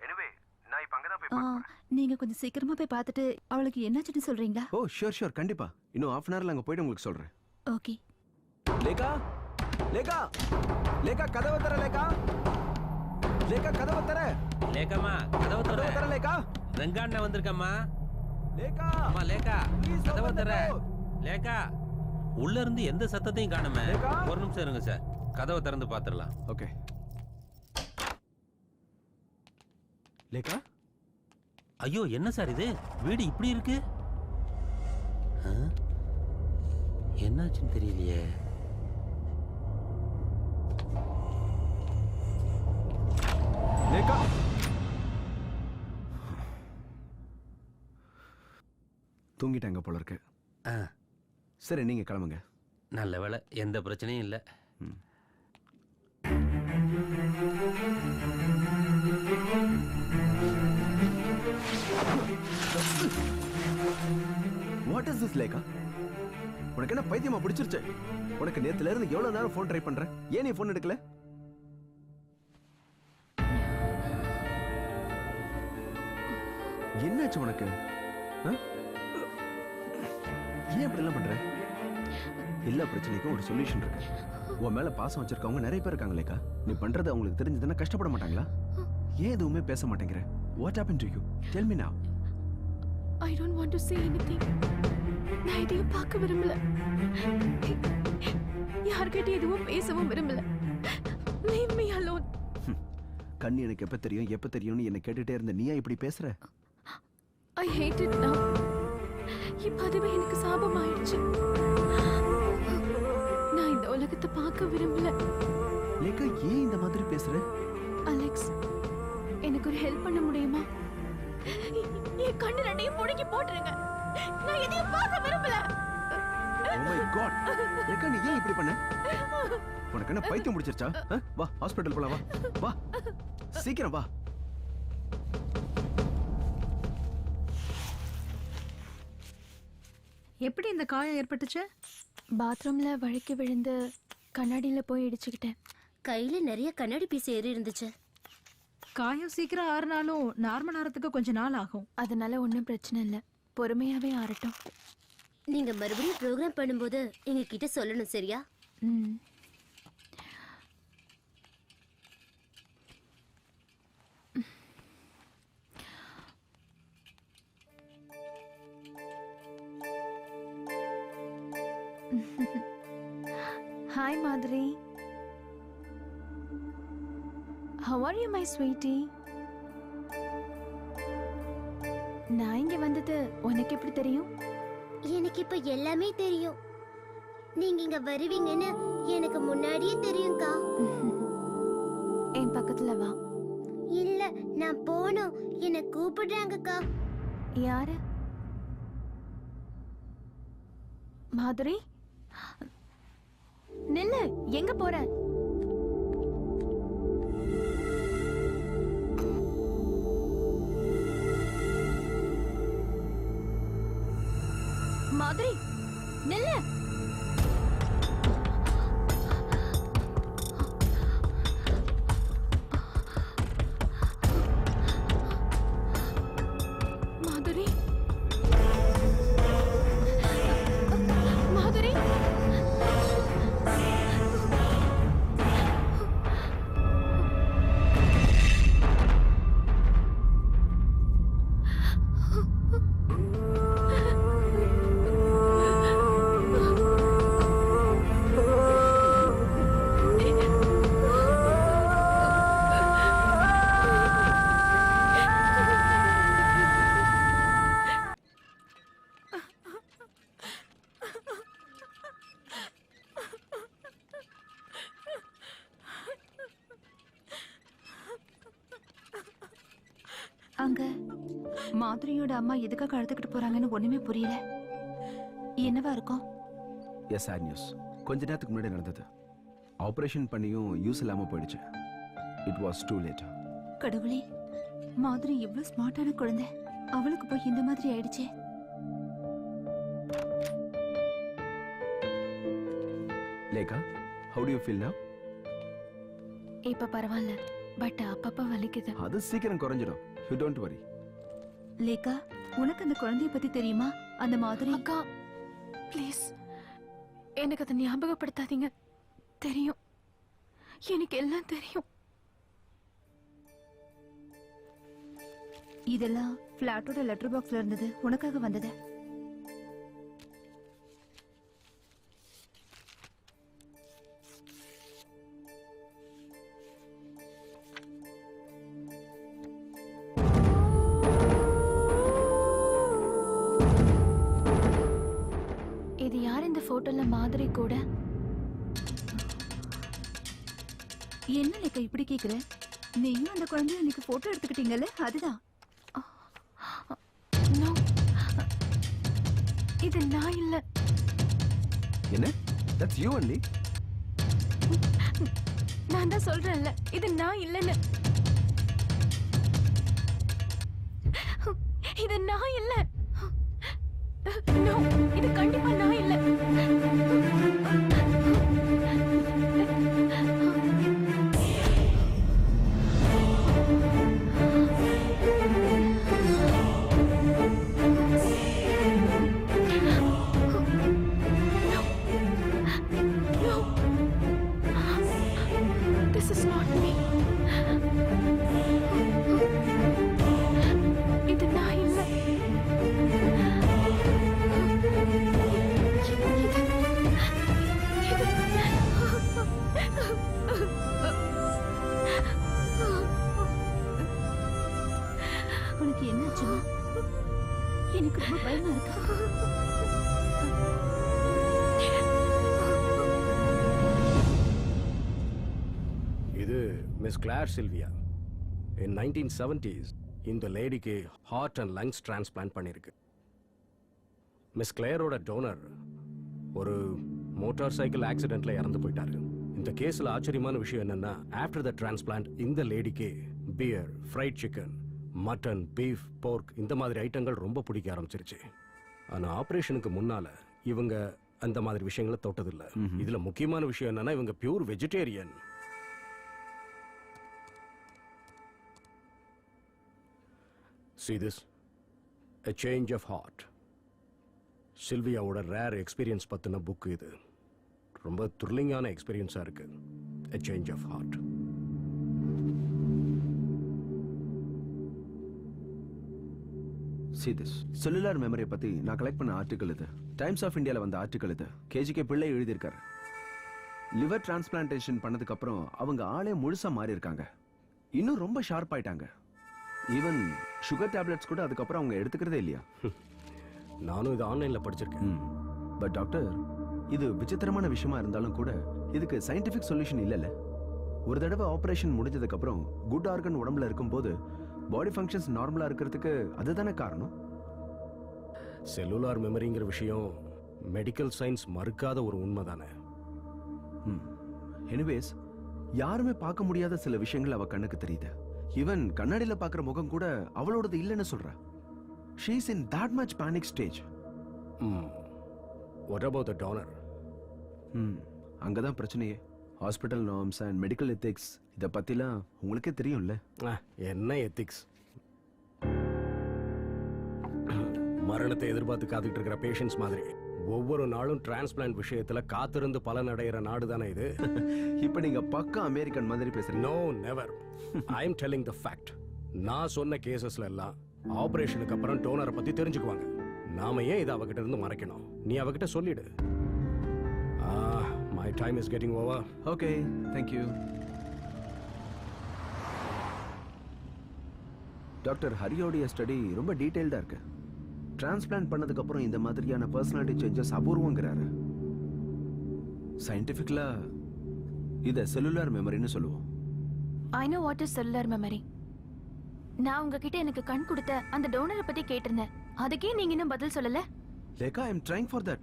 எனிவே நான் இப்ப அங்க தான் போய் நீங்க கொஞ்சம் சீக்கிரமா போய் பார்த்துட்டு அவளுக்கு என்னாச்சுன்னு சொல்றீங்களா? ஓ ஷூர் கண்டிப்பா. இன்னும் half an hourல அங்க போய்ட்டு உங்களுக்கு சொல்றேன். ஓகே. லேகா லேகா லேகா கதவை தர. லேகா லேகா கதவை தர. லேகாமா கதவை கதவை தர. தர லேகா. ரங்கண்ணா வந்திருக்கம்மா. லேகா அம்மா லேகா Please கதவை open the தர. door. லேகா உள்ள இருந்து எந்த சத்தத்தையும் காணுமே. லேகா. ஒரு நிமிஷம் இருங்க சார், கதவை திறந்து பாத்துடலாம். ஓகே. லேகா ஐயோ என்ன சார் இது, வீடு இப்படி இருக்கு? ஆ? என்னாச்சுன்னு தெரியலையே. லேகா தூங்கிட்டாங்க போல இருக்கு. ஆ, சரி நீங்க கிளம்புங்க. நல்ல வேளை, எந்த பிரச்சனையும் இல்லை. What is this Lekha? உனக்கு என்ன பைத்தியமா பிடிச்சிருச்சு? உனக்கு நேத்துல இருந்து எவ்வளவு நேரம் ஃபோன் ட்ரை பண்றேன், ஏன் நீ ஃபோன் எடுக்கல? என்னாச்சு உனக்கு? ஏன் இப்படி எல்லாம் பண்ற? எல்லா பிரச்சனைக்கும் ஒரு சொல்யூஷன் இருக்கு. உன் மேல பாசம் வச்சிருக்கவங்க நிறைய பேர் இருக்காங்க லேகா. நீ பண்றது அவங்களுக்கு தெரிஞ்சதுன்னா கஷ்டப்பட மாட்டாங்களா? ஏன் எதுவுமே பேச மாட்டேங்கிற? What happened to you? Tell me now. I don't want to say anything. நான் இதையும் பார்க்க விரும்பல. யார்கிட்ட எதுவும் பேசவும் விரும்பல. Leave me alone. கண்ணி எனக்கு எப்ப தெரியும்னு என்ன கேட்டுட்டே இருந்த நீயா இப்படி பேசுற? I hate it now. இப்ப அதுவே எனக்கு சாபம் ஆயிடுச்சு. நான் இந்த உலகத்தை பார்க்க விரும்பல. லேகா ஏன் இந்த மாதிரி பேசுற? அலெக்ஸ், எனக்கு ஒரு ஹெல்ப் பண்ண முடியுமா? என் கண்ணு ரெண்டையும் முடக்கி போட்டுருங்க. நான் எதையும் பார்க்க விரும்பல. Oh my god. லேகா நீ ஏன் இப்படி பண்ண? உனக்கு என்ன பைத்தியம் முடிச்சிருச்சா? வா ஹாஸ்பிடல் போலாம். வா சீக்கிரம் வா. எப்படி இந்த காயம் ஏற்பட்டுச்சு? பாத்ரூம்ல வழுக்கி விழுந்து கண்ணாடியில போய் இடிச்சுக்கிட்டேன். கையில நிறைய கண்ணாடி பீஸ் ஏறி இருந்துச்சு. காயம் சீக்கிரம் ஆறுனாலும் நார்மல் ஆறதுக்கு கொஞ்ச நாள் ஆகும். அதனால ஒன்றும் பிரச்சனை இல்லை, பொறுமையாவே ஆறட்டும். நீங்க மறுபடியும் ப்ரோக்ராம் பண்ணும்போது எங்க கிட்ட சொல்லணும், சரியா? ம். Hi Madhuri. How are you my sweetie? நான் இங்க வந்தது உனக்கு எப்படி தெரியும்? எனக்கு இப்ப எல்லாமே தெரியும். நீங்க இங்க வருவீங்கன்னு எனக்கு முன்னாடியே தெரியும்க்கா. என் பக்கத்துல வா. இல்ல நான் போணும், என்ன கூப்பிடுறாங்கக்கா. யாரு? மாதுரி, நில்லு, எங்க போற? மாதுரி, நில்லு. மாதுரி, மாதுரி. அங்க மாதுரியோட அம்மா எதுக்காக அழுதுகிட்டு போறாங்கன்னு ஒண்ணுமே புரியல. என்னவா இருக்கும்? Yes sad news. கொஞ்ச நேரத்துக்கு முன்னாடி நடந்தது. ஆபரேஷன் பண்ணியும் யூஸ் இல்லாம போயிடுச்சு. It was too late. கடவுளே, மாதிரி இவ்ளோ ஸ்மார்ட்டான குழந்தை அவளுக்கு போய் இந்த மாதிரி ஆயிடுச்சே. Lekha, how do you feel now? இப்ப பரவாயில்ல, பட் அப்பப்ப வலிக்குது. அது சீக்கிரம் குறைஞ்சிடும். You don't worry. லேகா, உனக்கு அந்த குழந்தைய பத்தி தெரியுமா? அந்த மாதிரி அக்கா ப்ளீஸ் எனக்கு அதை ஞாபகப்படுத்தாதீங்க. தெரியும், எனக்கு எல்லாம் தெரியும். இதெல்லாம் பிளாட்டோட லெட்டர் பாக்ஸ்ல இருந்தது, உனக்காக வந்தது. இது யார் இந்த போட்டோல மாதிரி கூட? என்ன லேக்கா இப்படி கேக்குற? நீயும் அந்த குழந்தைய இன்னைக்கு போட்டோ எடுத்துக்கிட்டீங்கல்ல, அதுதான். No. இது நான் இல்ல. என்ன? That's you only. நான் தான் சொல்றேன்ல, இது நான் இல்லன்னு. இது நான் இல்ல. No, இது கண்டிப்பா நான் இல்ல. This is not me. இது நான் இல்ல. உனக்கு என்னாச்சுமா? எனக்கு ரொம்ப பயமா இருக்கு. இது மிஸ் கிளார் சில்வியா. இன் 1970s இந்த லேடிக்கு ஹார்ட் அண்ட் லங்ஸ் டிரான்ஸ்பிளான்ட் பண்ணியிருக்கு. மிஸ் கிளேரோட டோனர் ஒரு மோட்டார் சைக்கிள் ஆக்சிடென்ட்ல இறந்து போயிட்டாரு. இந்த கேஸ்ல ஆச்சரியமான விஷயம் என்னன்னா, ஆஃப்டர் த டிரான்ஸ்பிளான்ட் இந்த லேடிக்கு beer, fried chicken, mutton, beef, pork இந்த மாதிரி ஐட்டங்கள் ரொம்ப பிடிக்க ஆரம்பிச்சிருச்சு. ஆனா ஆபரேஷனுக்கு முன்னால இவங்க அந்த மாதிரி விஷயங்களை தொட்டதில்லை. இதுல முக்கியமான விஷயம் என்னன்னா, இவங்க pure vegetarian. See this? A change of heart. சில்வியாவோட ரேர் எக்ஸ்பீரியன்ஸ் பத்தின புக் இது. ரொம்ப த்ரில்லிங்கான எக்ஸ்பீரியன்ஸா இருக்கு. A change of heart. See this. Cellular மெமரியை பத்தி நான் கலெக்ட் பண்ண ஆர்டிக்கல் இது. டைம்ஸ் ஆஃப் இந்தியால வந்த ஆர்டிக்கல் இது. கேஜிகே பிள்ளை எழுதியிருக்காரு. லிவர் டிரான்ஸ்பிளான்டேஷன் பண்ணதுக்கு அப்புறம் அவங்க ஆளே முழுசா மாறி இருக்காங்க. இன்னும் ரொம்ப ஷார்ப் ஆயிட்டாங்க. ஈவன் சுகர் டேப்லெட்ஸ் கூட அதுக்கப்புறம் அவங்க எடுத்துக்கிறதே இல்லையா? நானும் இது ஆன்லைன்ல படிச்சிருக்கேன். பட் டாக்டர், இது விசித்திரமான விஷயமா இருந்தாலும் கூட இதுக்கு சயின்டிபிக் சொல்யூஷன் இல்லைல்ல. ஒரு தடவை ஆபரேஷன் முடிஞ்சதுக்கு அப்புறம் குட் ஆர்கன் உடம்புல இருக்கும்போது பாடி ஃபங்க்ஷன்ஸ் நார்மலா இருக்கிறதுக்கு அதுதானே காரணம். செல்லுலார் மெமரிங்கிற விஷயம் மெடிக்கல் சயின்ஸ் மறுக்காத ஒரு உண்மை தானே. எனிவேஸ், யாருமே பார்க்க முடியாத சில விஷயங்கள் அவ கண்ணுக்கு தெரியுது. ஈவன் கண்ணாடியில பாக்குற முகம் கூட அவளோடது இல்லைன்னு சொல்றா. She is in that much panic stage. What about the donor? அங்கதான் பிரச்சனையே. Hospital norms and medical ethics இத பத்திலாம் உங்களுக்கே தெரியும்ல. என்ன எத்திக்ஸ்? மரணத்தை எதிர்பார்த்து காத்துக்கிட்டு இருக்கிற பேஷண்ட்ஸ் மாதிரி ஒவ்வொரு நாளும் டிரான்ஸ்பிளான்ட் விஷயத்துல காத்திருந்து பலன் அடைகிற நாடு தானே இது. இப்ப நீங்க பக்கா அமெரிக்கன் மாதிரி பேசுறீங்க. No, never. I am telling the fact. நான் சொன்ன கேசஸ்ல எல்லாம் ஆபரேஷனுக்கு அப்புறம் டோனரை பத்தி தெரிஞ்சுக்குவாங்க. நாம ஏன் இதை அவகிட்ட இருந்து மறைக்கணும்? நீ அவகிட்ட சொல்லிடு. My time is getting over. Okay, thank you. Doctor ஹரியோடைய ஸ்டடி ரொம்ப டீடைல்டா இருக்கு. டிரான்ஸ்பிளான்ட் பண்ணதுக்கு அப்புறம் இந்த மாதிரியான பர்சனாலிட்டி சேஞ்சஸ் அபூர்வங்கிறாரு. சயின்டிபிக்கலா இத செல்லுலார் மெமரின்னு சொல்லுவோம். I know what is cellular memory. நான் உங்ககிட்ட எனக்கு கண் கொடுத்த அந்த டோனரை பத்தி கேட்டிருந்தேன். அதுக்கே நீங்க இன்னும் பதில் சொல்லல. Lekha, I am trying for that.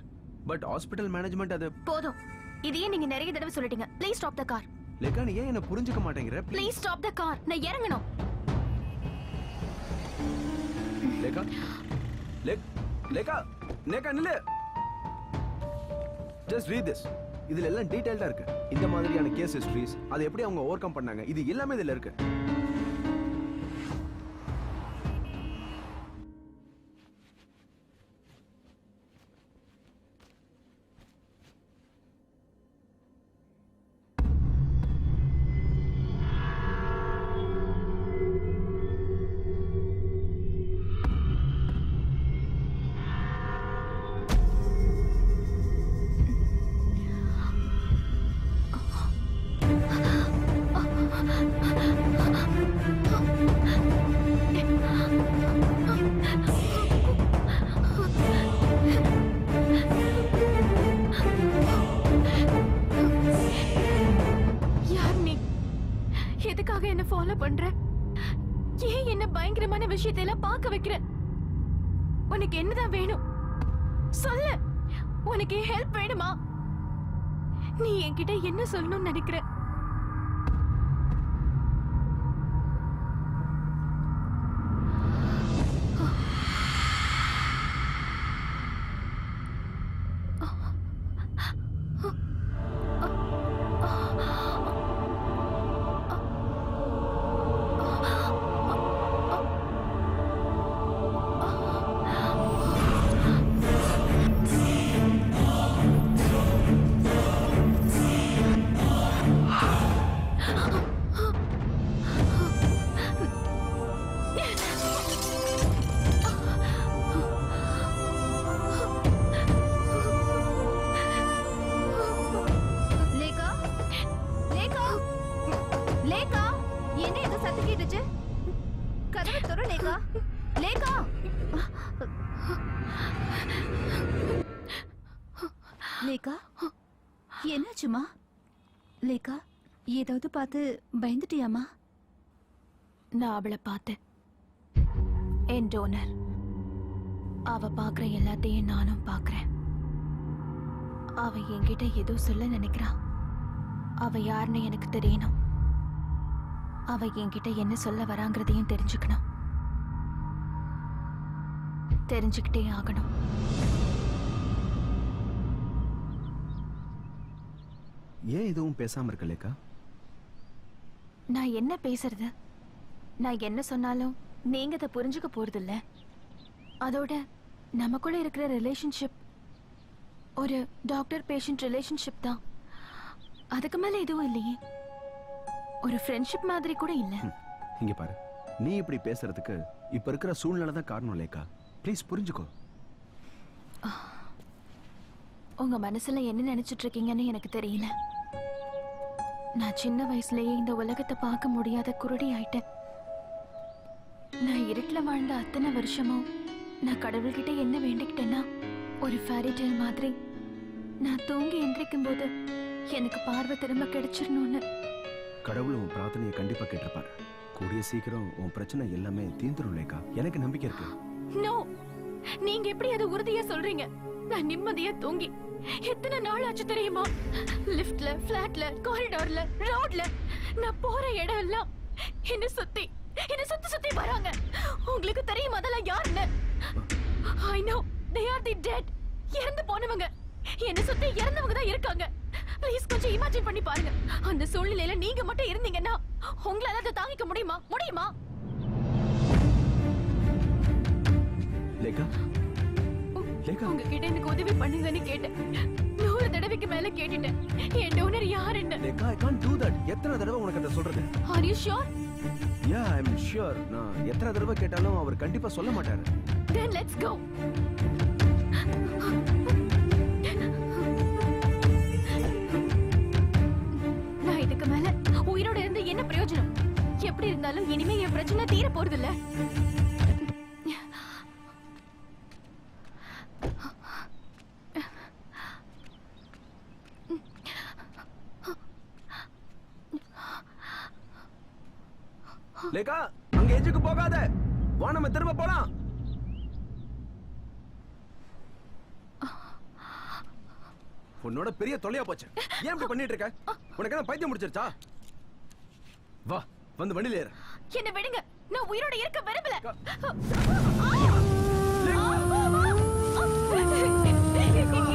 But hospital management அது போதும். இதையே நீங்க நிறைய தடவை சொல்லிட்டீங்க. Please stop the car. Lekha, நீ ஏன் என்ன புரிஞ்சுக்க மாட்டேங்கிற? Please stop the car. நான் இறங்கணும். லேகா லேகா லேகா நில்லு. Just read this. இதுல எல்லாம் டீடைல்டா இருக்கு. இந்த மாதிரியான கேஸ் ஹிஸ்டரிஸ், அதை எப்படி அவங்க ஓவர் கம் பண்ணாங்க, இது எல்லாமே இதுல இருக்கு. எதுக்காக என்ன ஃபாலோ பண்ற? ஏன் என்ன பயங்கரமான விஷயத்தை எல்லாம் பார்க்க வைக்கிற? உனக்கு என்னதான் வேணும் சொல்லு. உனக்கு ஹெல்ப் வேணுமா? நீ என்கிட்ட என்ன சொல்லணும்னு நினைக்கிற? லேகா, என்னாச்சுமா? லேகா, ஏதாவது பார்த்து பயந்துட்டியாமா? நான் அவளை பார்த்தேன். என் டோனர். அவ பார்க்குற எல்லாத்தையும் நானும் பார்க்குறேன். அவ என்கிட்ட ஏதோ சொல்ல நினைக்கிறா. அவ யாருன்னு எனக்கு தெரியணும். அவ என்கிட்ட என்ன சொல்ல வராங்கிறதையும் தெரிஞ்சுக்கணும். தெரிஞ்சுக்கிட்டே ஆகணும். ஏன் எதுவும் பேசாம இருக்க லேகா? நான் என்ன பேசுறது? நான் என்ன சொன்னாலும் நீங்க அதை புரிஞ்சுக்க போறதில்ல. அதோட நமக்குள்ள இருக்கிற ரிலேஷன்ஷிப் ஒரு டாக்டர் பேஷண்ட் ரிலேஷன்ஷிப் தான். அதுக்கு மேல எதுவும் இல்லையே. ஒரு ஃப்ரெண்ட்ஷிப் மாதிரி கூட இல்ல. இங்க பாரு, நீ இப்படி பேசுறதுக்கு இப்ப இருக்கிற சூழ்நிலை தான் காரணம் லேகா. ப்ளீஸ் புரிஞ்சுக்கோ. உங்க மனசுல என்ன நினைச்சிட்டு இருக்கீங்கன்னு எனக்கு தெரியல. நான் சின்ன வயசுலயே இந்த உலகத்தை பார்க்க முடியாத குருடி ஆயிட்டேன். நான் இருட்டுல வாழ்ந்த அத்தனை வருஷமும் நான் கடவுள்கிட்ட என்ன வேண்டிக்கிட்டேன்னா, ஒரு ஃபேரி டேல் மாதிரி நான் தூங்கி எந்திரிக்கும் போது எனக்கு பார்வை திரும்ப கிடைச்சிடணும்னு. கடவுள் உன் பிரார்த்தனையை கண்டிப்பா கேட்டிருப்பாரு. கூடிய சீக்கிரம் உன் பிரச்சனை எல்லாமே தீர்ந்துரும் லேகா. எனக்கு நம்பிக்கை இருக்கு. நோ, நீங்க எப்படி அதை உறுதியா சொல்றீங்க? நான் நிம்மதியா தூங்கி எத்தனை நாள் ஆச்சு தெரியுமா? லிஃப்ட்ல, ஃபிளாட்ல, காரிடார்ல, ரோட்ல, நான் போற இடம் எல்லாம் என்ன சுத்தி சுத்தி வராங்க. உங்களுக்கு தெரியுமா அதெல்லாம் யாருன்னு? I know they are the dead. இறந்து போனவங்க. என்ன சுத்தி இறந்தவங்க தான் இருக்காங்க. ப்ளீஸ் கொஞ்சம் இமேஜின் பண்ணி பாருங்க. அந்த சூழ்நிலையில நீங்க மட்டும் இருந்தீங்கன்னா உங்களால அதை தாங்கிக்க முடியுமா? லேகா, லேகா, உங்ககிட்ட எனக்கு உதவி பண்ணுங்கன்னு கேட்டேன். 100 தடவைக்கு மேல கேட்டுட்டேன். என் டோனர் யாருன்னு. Lekha, I can't do that. எத்தனை தடவை உனக்கு அதை சொல்றது? Are you sure? Yeah, I'm sure. நான் எத்தனை தடவை கேட்டாலும் அவர் கண்டிப்பா சொல்ல மாட்டாரு. Then let's go. நான் இதுக்கு மேல உயிரோட இருந்து என்ன பிரயோஜனம்? எப்படி இருந்தாலும் இனிமே என் பிரச்சனை தீர போறதில்ல. லேகா, அங்க எஜுக்கு போகாத. வா, நம்ம திரும்ப போலாம். உன்னோட பெரிய தொல்லையா போச்சு. ஏன் இப்படி பண்ணிட்டு இருக்க? உனக்கு என்ன பைத்தியம் முடிச்சிருச்சா? வா, வந்து வண்டியில ஏறு. என்ன விடுங்க. நான் உயிரோட இருக்க விரும்பல.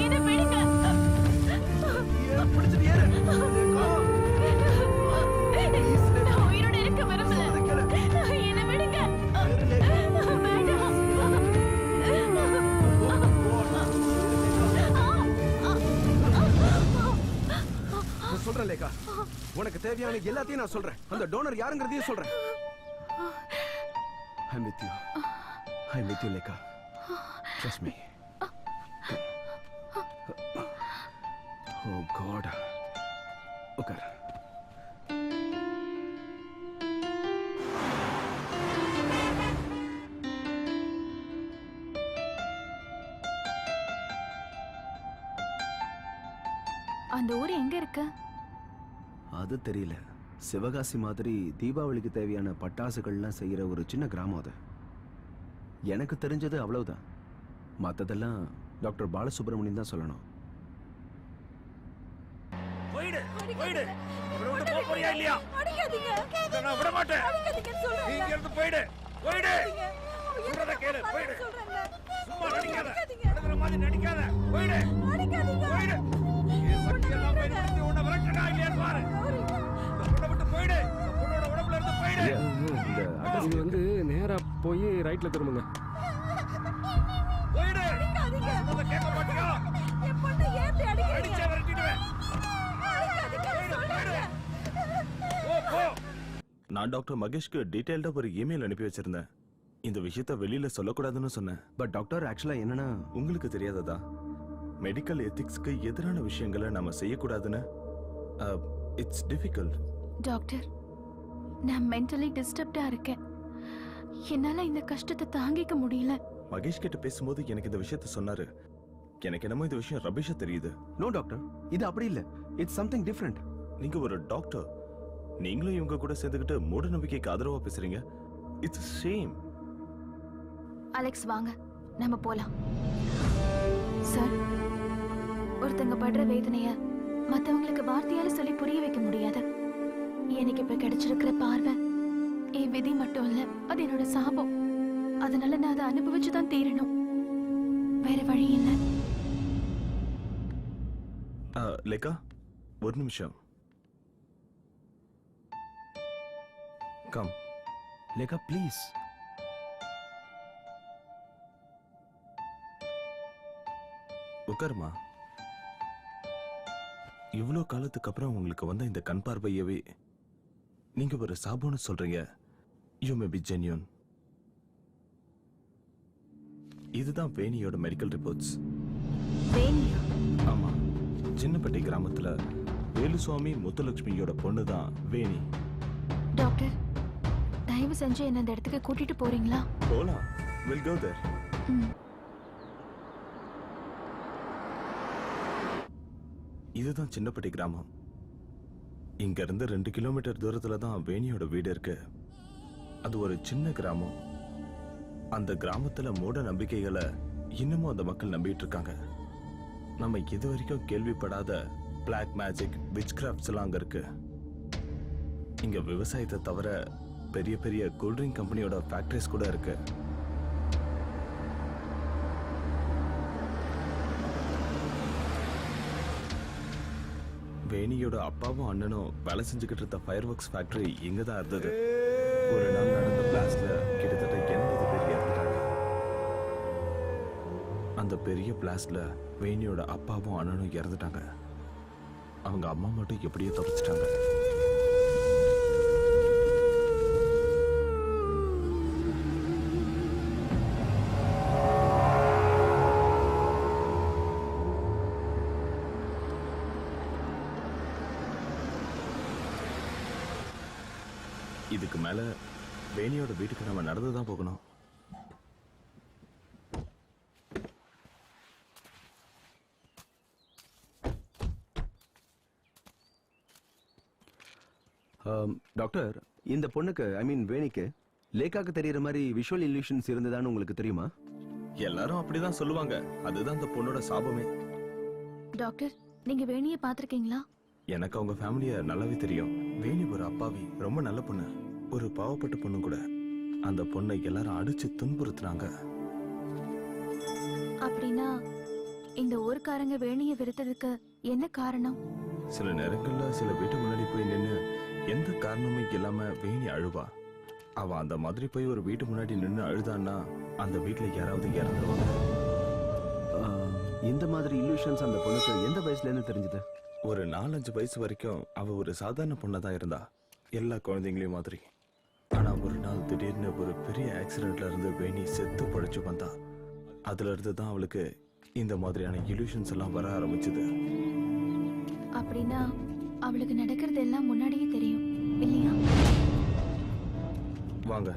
என்ன விடுங்க. நான் உயிரோட இருக்க விரும்பல. என்ன விடுங்க. நான் சொல்றேன் லேகா, உனக்கு தேவையான எல்லாத்தையும் நான் சொல்றேன். அந்த டோனர் யாருங்கிறதையும் சொல்றேன். I'm with you. I'm with you, Lekha. Trust me. Oh God. உட்கார். அந்த ஊர் எங்க இருக்கு? அது தெரியல. சிவகாசி மாதிரி தீபாவளிக்கு தேவையான பட்டாசுகள்லாம் செய்யற ஒரு சின்ன கிராமம் அது. எனக்கு தெரிஞ்சது அவ்வளவுதான். மத்ததெல்லாம் டாக்டர் பாலசுப்ரமணியன் தான் சொல்லணும். போயிடு போயிடு. இவரை விட்டு போக போறியா இல்லையா? இதை நான் விட மாட்டேன். நீ இங்க இருந்து போயிடு போயிடு. சொல்றத கேளு போயிடு. சும்மா நடிக்காத. நடுக்கிற மாதிரி நடிக்காத. போயிடு போயிடு. என் சக்தி எல்லாம் பயன்படுத்தி உன்னை விரட்டுறா இல்லையான்னு பாரு. உன்னை விட்டு போயிடு. உன்னோட உடம்புல இருந்து போயிடு. இது வந்து நேரா போய் ரைட்ல திரும்புங்க. போயிடு. சொல்றத கேட்க மாட்டியா? அடிச்சே விரட்டிடுவேன். நான் டாக்டர் மகேஷ்க்கு டீடைல்டா ஒரு இமெயில் அனுப்பி வச்சிருந்தேன். இந்த விஷயத்த வெளியில சொல்லக்கூடாதுன்னு சொன்னேன். பட் டாக்டர் ஆக்சுவலா என்னன்னா, உங்களுக்கு தெரியாததா? மெடிக்கல் எத்திக்ஸ்க்கு எதிரான விஷயங்களை நாம செய்யக்கூடாதுன்னு. It's difficult. டாக்டர், நான் மென்டலி டிஸ்டர்ப்டா இருக்கேன். என்னால இந்த கஷ்டத்தை தாங்கிக்க முடியல. மகேஷ் கிட்ட பேசும்போது எனக்கு இந்த விஷயத்த சொன்னாரு. எனக்கு என்னமோ இந்த விஷயம் ரபிஷா தெரியுது. நோ டாக்டர், இது அப்படி இல்ல. It's something different. நீங்க ஒரு டாக்டர், நீங்களும் இவங்க கூட சேர்ந்துக்கிட்டு மூட நம்பிக்கைக்கு ஆதரவா பேசுறீங்க. It's shame. அலெக்ஸ் வாங்க, நம்ம போலாம். சார், ஒருத்தங்க படுற வேதனைய மத்தவங்களுக்கு வார்த்தையால சொல்லி புரிய வைக்க முடியாது. எனக்கு இப்ப கிடைச்சிருக்கிற பார்வை என் விதி மட்டும் இல்ல, அது என்னோட சாபம். அதனால நான் அதை அனுபவிச்சுதான் தீரணும். வேற வழி இல்ல. லேகா, ஒரு நிமிஷம். கம். லேகா ப்ளீஸ். உட்காருமா. இவ்வளோ காலத்துக்கு அப்புறம் உங்களுக்கு வந்த இந்த கண் பார்வையவே நீங்க ஒரு சாபம்னு சொல்றீங்க. You may be genuine. இதுதான் வேணியோட மெடிக்கல் ரிப்போர்ட்ஸ். வேணியா? ஆமா, சின்னப்பட்டி கிராமத்துல வேலுசுவாமி முத்துலட்சுமியோட பொண்ணு தான் வேணி. டாக்டர், தயவு செஞ்சு என்ன இந்த இடத்துக்கு கூட்டிட்டு போறீங்களா? போலாம். வில் கோ தேர். இதுதான் சின்னப்பட்டி கிராமம். இங்க இருந்து 2 கிலோமீட்டர் தூரத்துல தான் வேணியோட வீடு இருக்கு. அது ஒரு சின்ன கிராமம். அந்த கிராமத்துல மூட நம்பிக்கைகளை இன்னமும் அந்த மக்கள் நம்பிட்டு இருக்காங்க. நம்ம இது வரைக்கும் கேள்விப்படாத பிளாக் மேஜிக், விச் கிராஃப்ட்ஸ் எல்லாம் அங்க இருக்கு. இங்க விவசாயத்தை தவிர பெரிய பெரிய கூல்ட்ரிங்க் கம்பெனியோட ஃபேக்டரிஸ் கூட இருக்கு. வேணியோட அப்பாவும் அண்ணனும் வேலை செஞ்சுக்கிட்டு இருந்த ஃபயர் ஒர்க்ஸ் ஃபேக்டரி இங்க தான் இருந்தது. ஒரு நாள் நடந்த பிளாஸ்ட்ல கிட்டத்தட்ட 80 பேர் இறந்துட்டாங்க. அந்த பெரிய பிளாஸ்ட்ல வேணியோட அப்பாவும் அண்ணனும் இறந்துட்டாங்க. அவங்க அம்மா மட்டும் எப்படியோ தப்பிச்சிட்டாங்க. இதுக்கு மேல வேணியோட வீட்டுக்கு நம்ம நடந்துதான் போகணும். டாக்டர், இந்த பொண்ணுக்கு, ஐ மீன் வேணிக்கு, லேகாக்கு தெரியற மாதிரி விஷுவல் இல்லூஷன்ஸ் இருந்ததான்னு உங்களுக்கு தெரியுமா? எல்லாரும் அப்படிதான் சொல்லுவாங்க. அதுதான் அந்த பொண்ணோட சாபமே. டாக்டர், நீங்க வேணியை பாத்திருக்கீங்களா? எனக்கு அவங்க ஃபேமிலிய நல்லாவே தெரியும். வேணி ஒரு அப்பாவி, ரொம்ப நல்ல பொண்ணு, ஒரு பாவப்பட்ட பொண்ணு கூட. அந்த பொண்ணை எல்லாரும் அடிச்சு துன்புறுத்துனாங்க. அப்படின்னா இந்த ஊர்க்காரங்க வேணிய விருத்ததுக்கு என்ன காரணம்? சில நேரங்கள்ல சில வீட்டு முன்னாடி போய் நின்னு எந்த காரணமும் இல்லாம வேணி அழுவா. அவ அந்த மாதிரி போய் ஒரு வீட்டு முன்னாடி நின்னு அழுதான்னா அந்த வீட்டுல யாராவது இறந்துருவாங்க. இந்த மாதிரி இல்லூஷன்ஸ் அந்த பொண்ணுக்கு எந்த வயசுல இருந்து தெரிஞ்சது? ஒரு 4-5 வயசு வரைக்கும் அவ ஒரு சாதாரண பொண்ணதான் இருந்தா, எல்லா குழந்தைங்களையும் மாதிரி. ஆனா ஒரு நாள் திடீர்னு ஒரு பெரிய ஆக்சிடென்ட்ல இருந்து வேணி செத்து பழிச்சு வந்தா. அதுல இருந்து தான் அவளுக்கு இந்த மாதிரியான illusions எல்லாம் வர ஆரம்பிச்சது. அப்படின்னா அவளுக்கு நடக்கிறது எல்லாம் முன்னாடியே தெரியும் இல்லையா? வாங்க.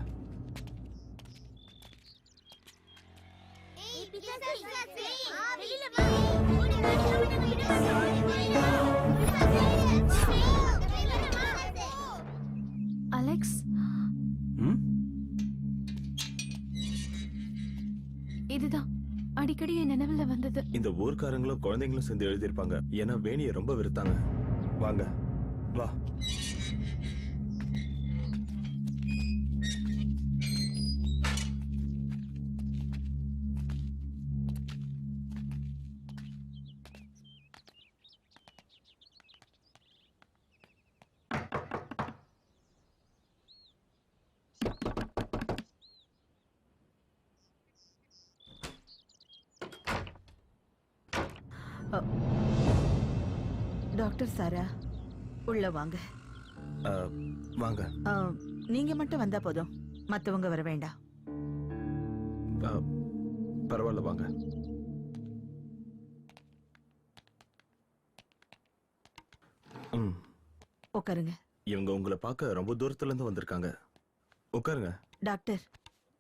அலெக்ஸ், இதுதான் அடிக்கடி என் நினைவுல வந்தது. இந்த ஊர்க்காரங்களும் குழந்தைங்களும் சேர்ந்து எழுதியிருப்பாங்க. ஏன்னா வேணியை ரொம்ப வெறுத்தாங்க. வாங்க வா. டாக்டர் சாரா, உள்ள வாங்க. வாங்க. நீங்க மட்டும் வந்தா போதும், மத்தவங்க வர வேண்டாம். பரவாயில்ல வாங்க. உட்காருங்க. இவங்க உங்களை பார்க்க ரொம்ப தூரத்துல இருந்து வந்திருக்காங்க. உட்காருங்க. டாக்டர்,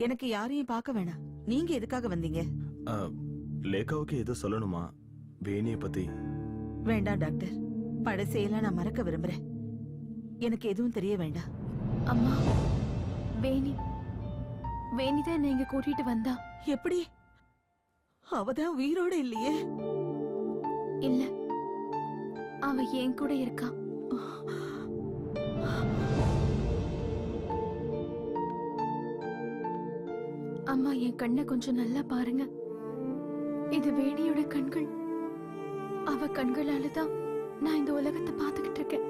எனக்கு யாரையும் பார்க்க வேணாம். நீங்க எதுக்காக வந்தீங்க? லேகாவுக்கு ஏதோ சொல்லணுமா வேணிய பத்தி? வேண்டாம் டாக்டர், பழசையெல்லாம் நான் மறக்க விரும்புறேன். எனக்கு எதுவும் தெரிய வேண்டாம். அம்மா, வேணிதான் நீங்க கூட்டிட்டு வந்தா. எப்படி? அவதான் உயிரோட இல்லையே? இல்ல, அவ என் கூட இருக்கா. அம்மா, என் கண்ணை கொஞ்சம் நல்லா பாருங்க. இது வேணியோட கண்கள். அவ கண்களால தான் நான் இந்த உலகத்தை பார்த்துக்கிட்டு இருக்கேன்.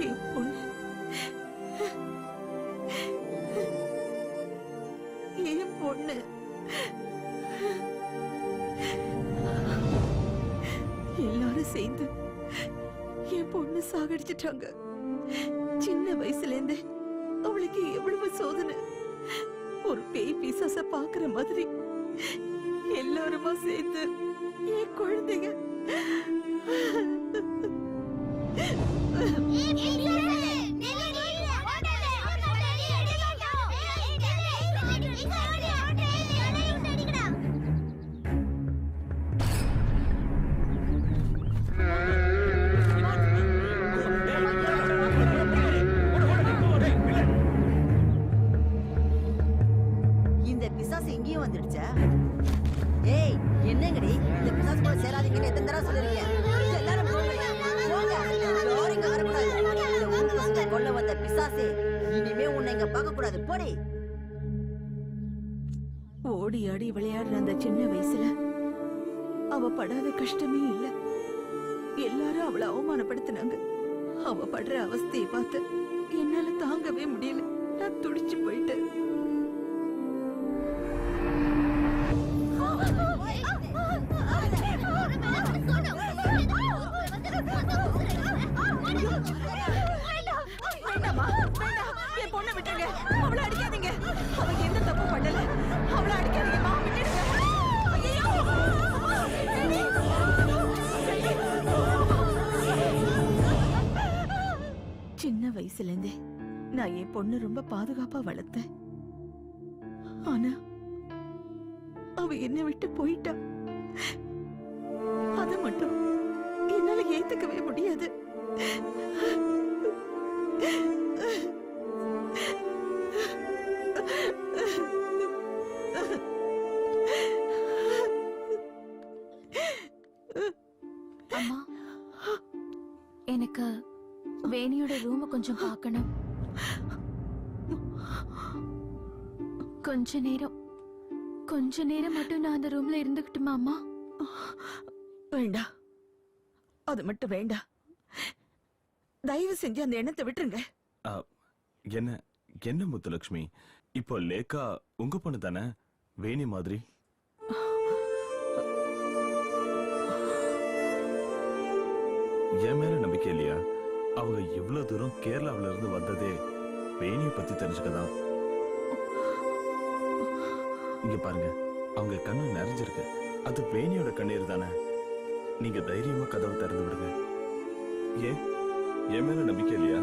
என் பொண்ணு, என் பொண்ணு. எல்லாரும் சேர்ந்து என் பொண்ணு சாகடிச்சிட்டாங்க. சின்ன வயசுல இருந்து அவளுக்கு எவ்வளவு சோதனை. ஒரு பேய் பிசாச பாக்குற மாதிரி எல்லாருமா சேர்ந்து என் குழந்தைங்க. இந்த பிசாசு எங்கேயும் வந்துடுச்சா? ஏய், என்னங்கடி இந்த பிசாசு கூட சேராதீங்கன்னு எத்தனை தடவை சொல்லிருக்கேன். எல்லாரும் போங்க, போங்க. யாரும் இங்க வரக்கூடாது. இந்த ஊர்வலத்தை கொல்ல வந்த பிசாசே, இனிமே உன்னை இங்க பார்க்க கூடாது. போடி. ஓடி ஆடி விளையாடுற அந்த சின்ன வயசுல அவ படாத கஷ்டமே இல்ல. எல்லாரும் அவளை அவமானப்படுத்தினாங்க. அவ படுற அவஸ்தையை பார்த்து என்னால தாங்கவே முடியல. நான் துடிச்சு போயிட்டேன். வேண்டாமா, வேண்டாம். என் பொண்ணை விட்டுருங்க. அவளை அடிக்காதீங்க. அவ எந்த தப்பு பண்ணல. அவளை அடிக்காதீங்கம்மா, விட்டுடுங்க. ஐயோ! சின்ன வயசுல இருந்தே நான் என் பொண்ணு ரொம்ப பாதுகாப்பா வளர்த்தேன். ஆனா அவ என்னை விட்டு போயிட்டா. அத மட்டும் என்னால ஏத்துக்கவே முடியாது. எனக்கு வேணியோட ரூமை கொஞ்சம் பார்க்கணும். கொஞ்ச நேரம் மட்டும் நான் அந்த ரூம்ல இருந்துக்கிட்டுமா அம்மா? வேண்டாம், அது மட்டும் வேண்டாம். தயவு செஞ்சு அந்த எண்ணத்தை விட்டுருங்க. என்ன என்ன முத்துலட்சுமி, இப்போ லேக்கா உங்க பொண்ணு தானே, வேணி மாதிரி? என் மேல நம்பிக்கை இல்லையா? அவங்க இவ்வளவு தூரம் கேரளாவில இருந்து வந்ததே வேணியை பத்தி தெரிஞ்சுக்கதான். இங்க பாருங்க, அவங்க கண்ணு நிறைஞ்சிருக்கு. அது வேணியோட கண்ணீர் தானே. நீங்க தைரியமா கதவை திறந்து விடுங்க. ஏன் என் மேல நம்பிக்கை இல்லையா?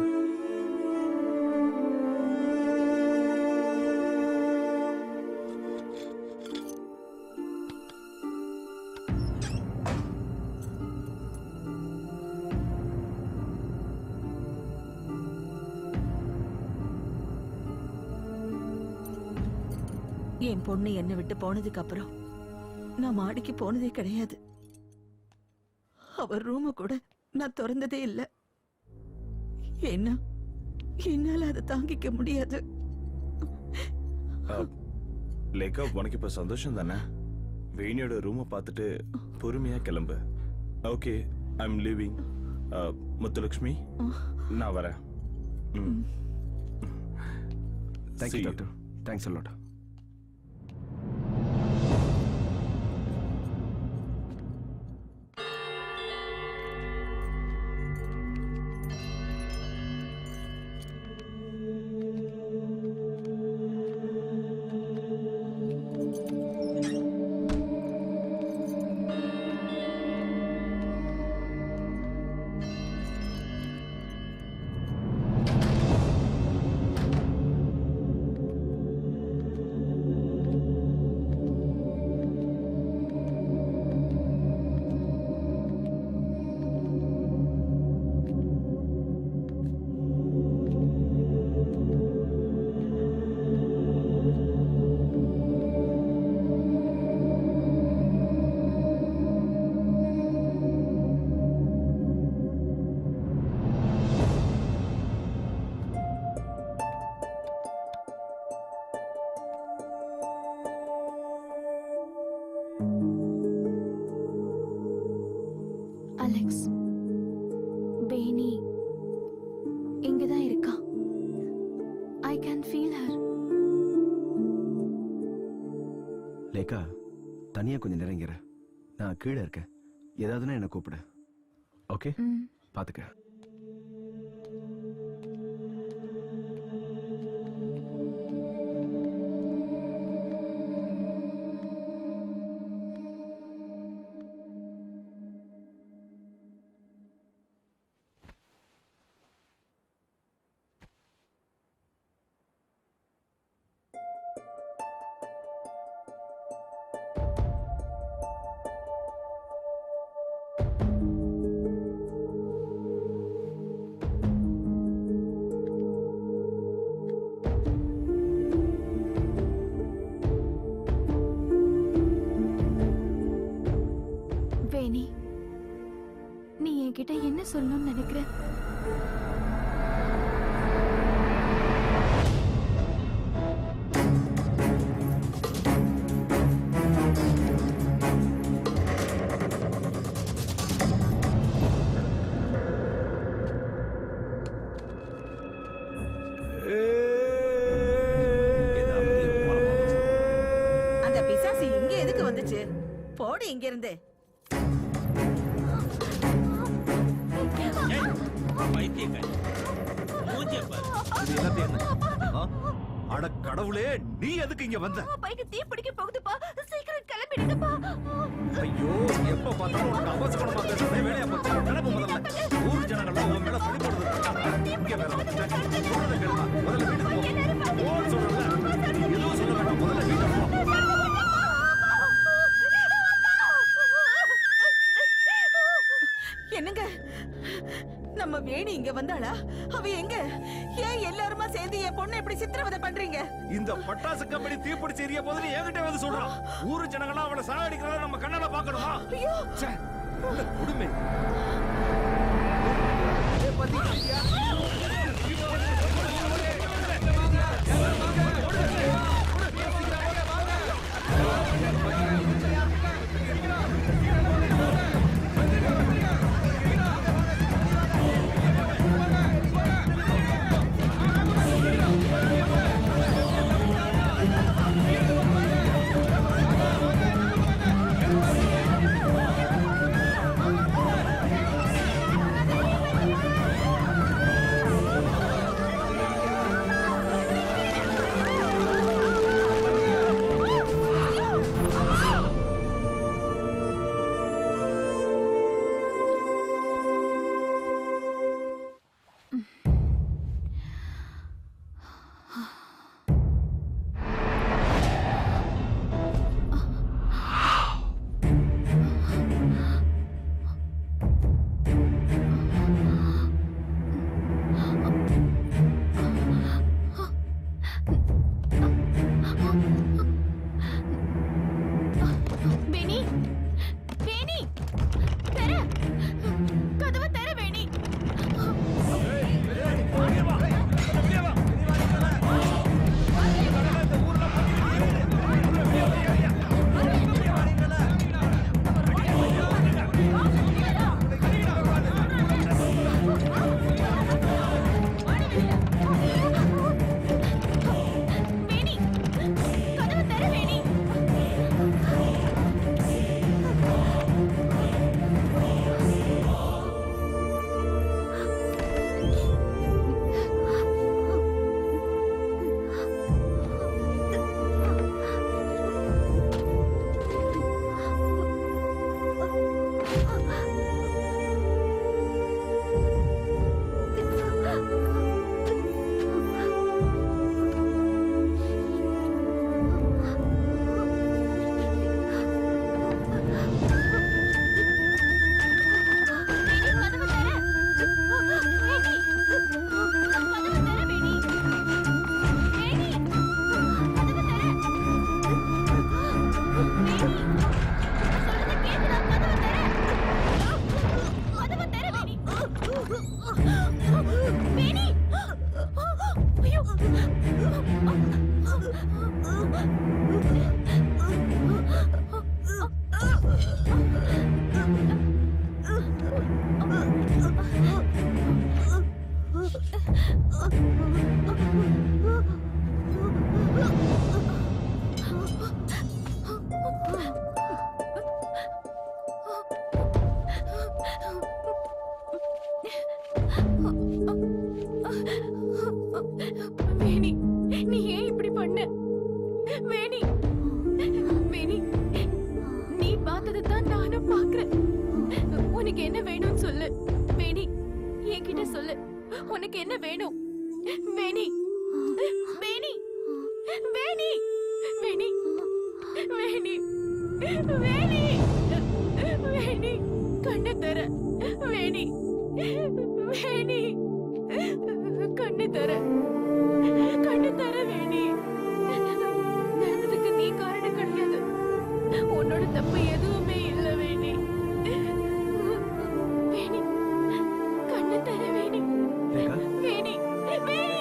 என் பொண்ணு என்னை விட்டு போனதுக்கு அப்புறம் நான் மாடிக்கு போனதே கிடையாது. அவர் ரூம கூட நான் திறந்ததே இல்லை. என்ன என்னால அதை தாங்கிக்க முடியாது. லேக்கா, உனக்கு இப்ப சந்தோஷம் தானே? வேணியோட ரூமை பார்த்துட்டு பொறுமையா கிளம்பு. Okay, I am leaving. Muthulakshmi, நான் வரேன். Thank you doctor. Thanks a lot. Alex, Veni இங்கதான் இருக்கா. I can feel her. Lekha, தனியா கொஞ்சம் நெருங்கிற. நான் கீழே இருக்கேன். ஏதாவதுன்னா என்ன கூப்பிடு. ஓகே, பாத்துக்க. வேணி, நீ என்கிட்ட என்ன சொல்லணும்னு நினைக்கிற? அந்த பிசாசு இங்க எதுக்கு வந்துச்சு? போடு இங்க இருந்து. இது எல்லாத்தையும் அட கடவுளே, நீ எதுக்கு இங்க வந்த? பைக்கு தீ பிடிக்க போகுதுப்பா, சீக்கிரம் கிளம்பிடுங்கப்பா. ஐயோ, எப்ப பார்த்தாலும் உனக்கு அவசரமா பேசுறதே வேலையா போச்சு. கிளம்பு முதல்ல. ஊர் ஜனங்கள்லாம் உன் மேல பழி போடுறது. இங்க வேற வந்துட்டேன். சொல்றதை கேளுமா. முதல்ல வீட்டுக்கு போ. போன்னு சொல்றல. நீ எதுவும் சொல்ல வேண்டாம். முதல்ல வீட்டுக்கு போ. என்னங்க, நம்ம வேணி இங்க வந்தாளா? அவ எங்க? ஏன் எல்லாருமா சேர்ந்து என் பொண்ணை இப்படி சித்திரவதை பண்றீங்க? இந்த பட்டாசு கம்பெனி தீப்பிடிச்சு எரிய போது என்கிட்ட வந்து சொல்றான். ஊரு ஜனங்கள்லாம் அவளை சாகடிக்கிறத நம்ம கண்ணால பாக்கணுமா? ஐயோ, ச்சே, இந்த கொடுமை. வேணி வேணி தர கதவை தர வேணி வேணி கதவை தர வேணி வேணி நீ ஏன் இப்படி பண்ண வேணி வேணி நீ பார்த்ததை தான் நானும் பார்க்கிறேன் உனக்கு என்ன வேணும்னு சொல்லு வேணி என்கிட்ட சொல்லு உனக்கு என்ன வேணும் வேணி வேணி வேணி வேணி வேணி வேணி வேணி கண்ணை தர வேணி வேணி கண்ணு தர வேணி நடந்ததுக்கு நீ காரணம் கிடையாது உன்னோட தப்பு எதுவுமே இல்ல வேணி வேணி கண்ணு தர வேணி வேணி வேணி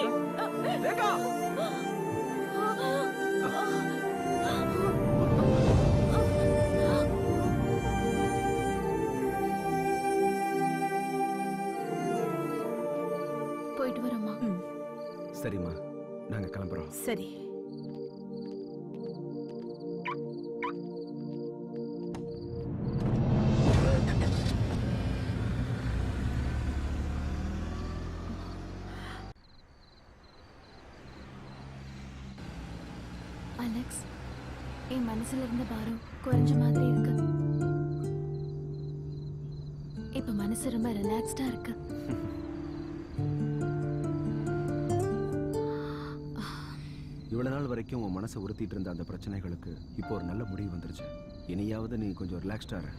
போயிட்டு வரமா சரிம்மா நாங்க கிளம்புறோம். சரி. அலெக்ஸ், என் மனசுல இருந்த பாரம் குறைஞ்ச மாதிரி இருக்கு. இப்ப மனசு ரொம்ப ரிலாக்ஸ்டா இருக்கு. இவ்வளவு நாள் வரைக்கும் உன் மனசை உறுத்திட்டு இருந்த அந்த பிரச்சனைகளுக்கு இப்போ ஒரு நல்ல முடிவு வந்துருச்சு. இனியாவது நீ கொஞ்சம் ரிலாக்ஸ்டா இரு.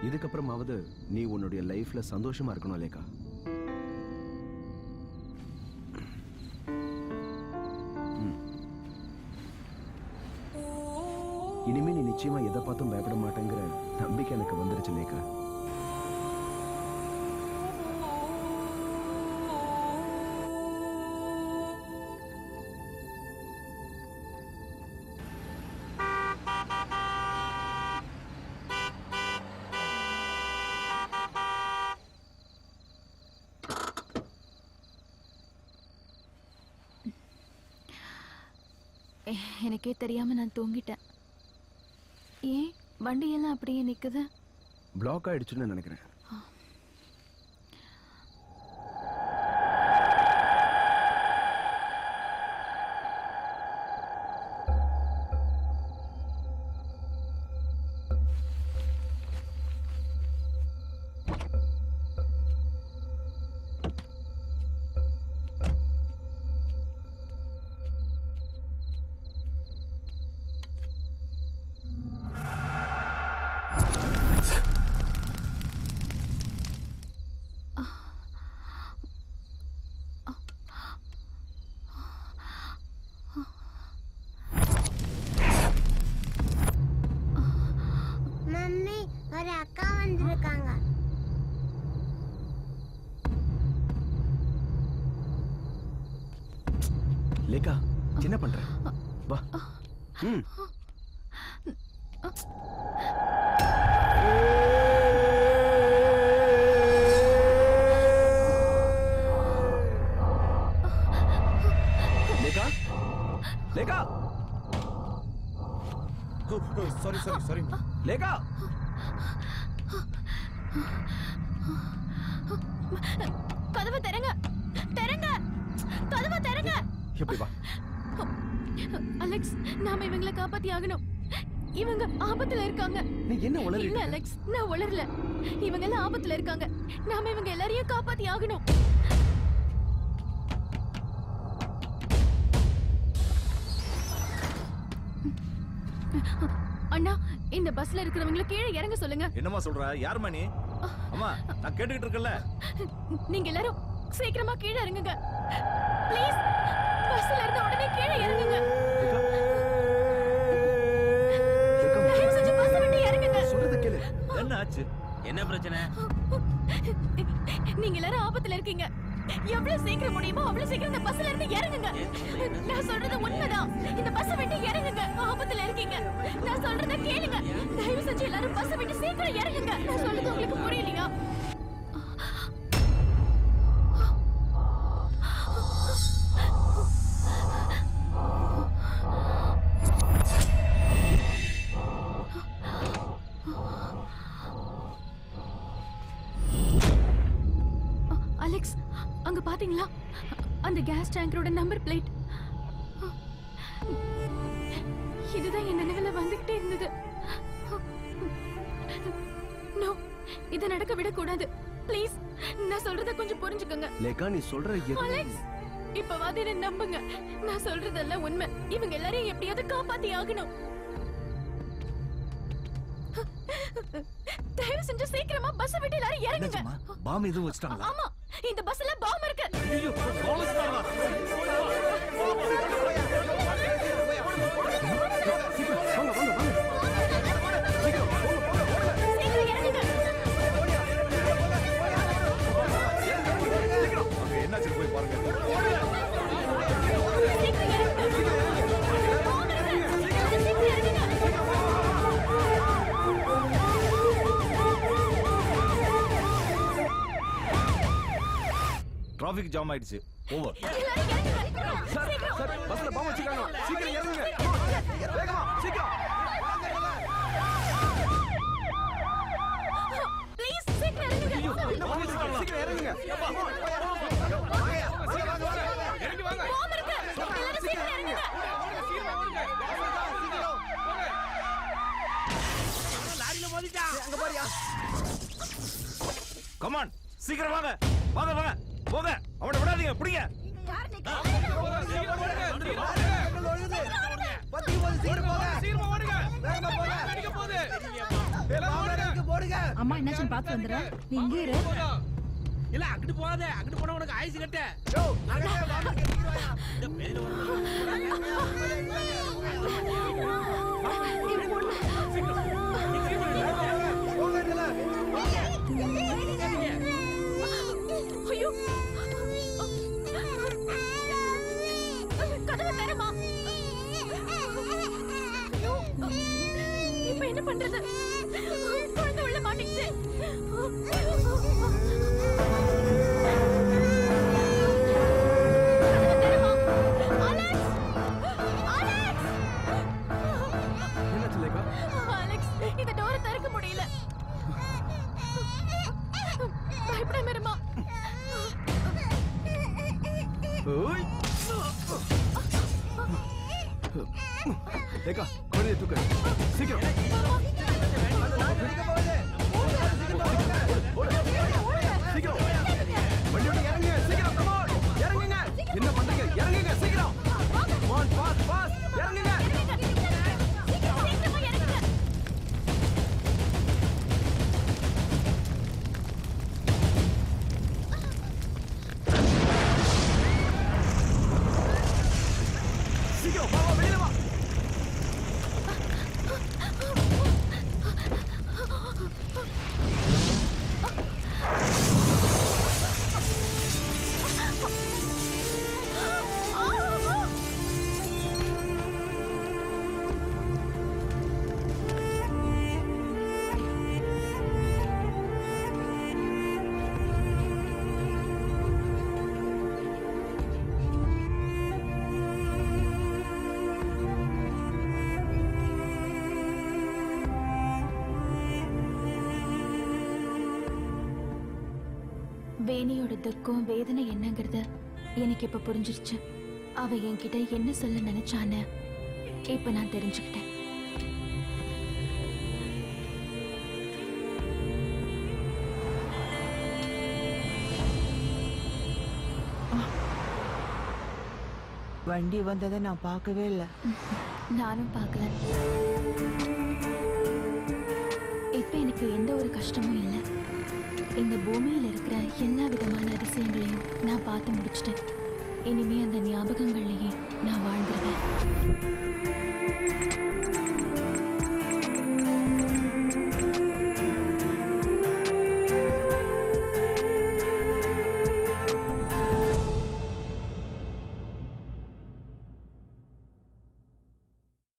இதுக்கப்புறமாவது நீ உன்னுடைய லைஃப்ல சந்தோஷமா இருக்கணும் லேகா. இனிமே நீ நிச்சயமா எதை பார்த்தும் பயப்பட மாட்டேங்கிற நம்பிக்கை எனக்கு வந்துருச்சு லேகா. எனக்கே தெரியாம நான் தூங்கிட்டேன். ஏன் வண்டியெல்லாம் அப்படியே நிக்குது? பிளாக் ஆயிடுச்சுன்னு நினைக்கிறேன். மம்மி ஒரு அக்கா வந்திருக்காங்க. லேகா என்ன பண்ற? வா. லேகா லேகா சாரி லேகா கதவை திறங்க, திறங்க, கதவை திறங்க. எப்படி வா. அலெக்ஸ், நாம இவங்களை காப்பாத்தி ஆகணும். இவங்க ஆபத்துல இருக்காங்க. நீ என்ன உளறிட்டு இல்ல இருக்க? அலெக்ஸ், நான் உளறல. இவங்க எல்லாம் ஆபத்துல இருக்காங்க. நாம இவங்க எல்லாரையும் காப்பாத்தி ஆகணும். அண்ணா, இந்த பஸ்ல இருக்கிறவங்களை கீழே இறங்க சொல்லுங்க. என்னம்மா சொல்ற? யாரும்மா நீ? அம்மா நான் கேட்டுக்கிட்டு இருக்கேன்ல. நீங்க எல்லாரும் சீக்கிரமா கீழே இறங்குங்க ப்ளீஸ். பஸ்ல இருந்து உடனே கீழே இறங்குங்க. தயவு செஞ்சு பஸ்ஸை விட்டு இறங்குங்க. சொல்றது கேளு. என்ன ஆச்சு? என்ன பிரச்சனை? நீங்க எல்லாரும் ஆபத்துல இருக்கீங்க. எவ்வளவு சீக்கிரம் முடியுமோ அவ்வளவு சீக்கிரம் இந்த பஸ்ல இருந்து இறங்குங்க. நான் சொல்றது உண்மைதான். இந்த பஸ்ஸை விட்டு இறங்குங்க. ஆபத்துல இருக்கீங்க. நான் சொல்றத கேளுங்க. தயவு செஞ்சு எல்லாரும் பஸ்ஸை விட்டு சீக்கிரம் இறங்குங்க. நான் சொல்றது உங்களுக்கு புரியலையா? அலெக்ஸ், அங்க பாத்தீங்களா? அந்த கேஸ் டேங்கரோட நம்பர் பிளேட். இதுதான் என் நினைவுல வந்துகிட்டே இருந்தது. நோ, இத நடக்க விடக்கூடாது. ப்ளீஸ், நான் சொல்றத கொஞ்சம் புரிஞ்சுக்கோங்க. லேகா நீ சொல்ற அலெக்ஸ், இப்பவாது என்ன நம்புங்க. நான் சொல்றதெல்லாம் உண்மை. இவங்க எல்லாரையும் எப்படியாவது காப்பாத்தி ஆகணும். தயவு செஞ்சு சீக்கிரமா பஸ் விட்டு எல்லாரும் இறங்குங்க. பாம் எதுவும் வச்சிட்டாங்களா? ஆமா, இந்த பஸ்ல பாம் இருக்கு. ஐயோ, பாம் வச்சிட்டாங்களா? சீக்கிரம் இறங்குங்க. அங்க என்னாச்சு போய் பாருங்க. சீக்கிரம் இறங்குங்க. பாம் இருக்கு. சீக்கிரம் இறங்குங்க. டிராபிக் ஜாம் ஆயிடுச்சு. ஓவர். எல்லாரும் இறங்குங்க. சார் சார் பஸ்ல பாம் வச்சிருக்காங்க. சீக்கிரம் இறங்குங்க. வேகமா சீக்கிரம். ப்ளீஸ் சீக்கிரம் இறங்குங்க. என்ன பாம் வச்சிருக்காங்க? சீக்கிரம் இறங்குங்க. இறங்கி வாங்க. பாம் இருக்கு. எல்லாரும் சீக்கிரம் இறங்குங்க. லாரியில மோதிட்டான். அங்க பாரியா. கமான், சீக்கிரம் வாங்க. வாங்க வாங்க. போங்க. அவனை விடாதீங்க. பிடிங்க. அம்மா என்னாச்சுன்னு பார்த்து வந்துடுறேன். நீ இங்கே இரு. இல்ல அங்கிட்டு போகாத. அங்கிட்டு போனா உனக்கு ஆயுசு கட்ட. இந்த பேரு ஐயோ, கதவை திறமா. ஐயோ, இப்ப என்ன பண்றது? குழந்தை உள்ள மாட்டிக்கிச்சு. கதவை திறமா. Alex, Alex. அலெக்ஸ் இந்த டோரை திறக்க முடியல. பயப்படாம இருமா. ஓய் லேக்கா குழந்தைய தூக்கு சீக்கிரம் சீக்கிரம் வண்டி விட்டு இறங்குங்க சீக்கிரம் come on இறங்குங்க என்ன பண்றீங்க இறங்குங்க சீக்கிரம் come on fast fast இறங்குங்க சீக்கிரம் வா வெளியில வா வேணியோட துக்கம் வேதனை என்னங்கிறது எனக்கு இப்ப புரிஞ்சிருச்சு. அவ என்கிட்ட என்ன சொல்ல நினைச்சான்னு இப்ப நான் தெரிஞ்சுக்கிட்டேன். வண்டி வந்ததை நான் பார்க்கவே இல்லை. நானும் பார்க்கல. இப்ப எனக்கு எந்த ஒரு கஷ்டமும் இல்லை. இந்த பூமியில இருக்கிற எல்லா விதமான அதிசயங்களையும் நான் பார்த்து முடிச்சிட்டேன். இனிமே அந்த ஞாபகங்கள்லயே நான் வாழ்ந்துருவேன்.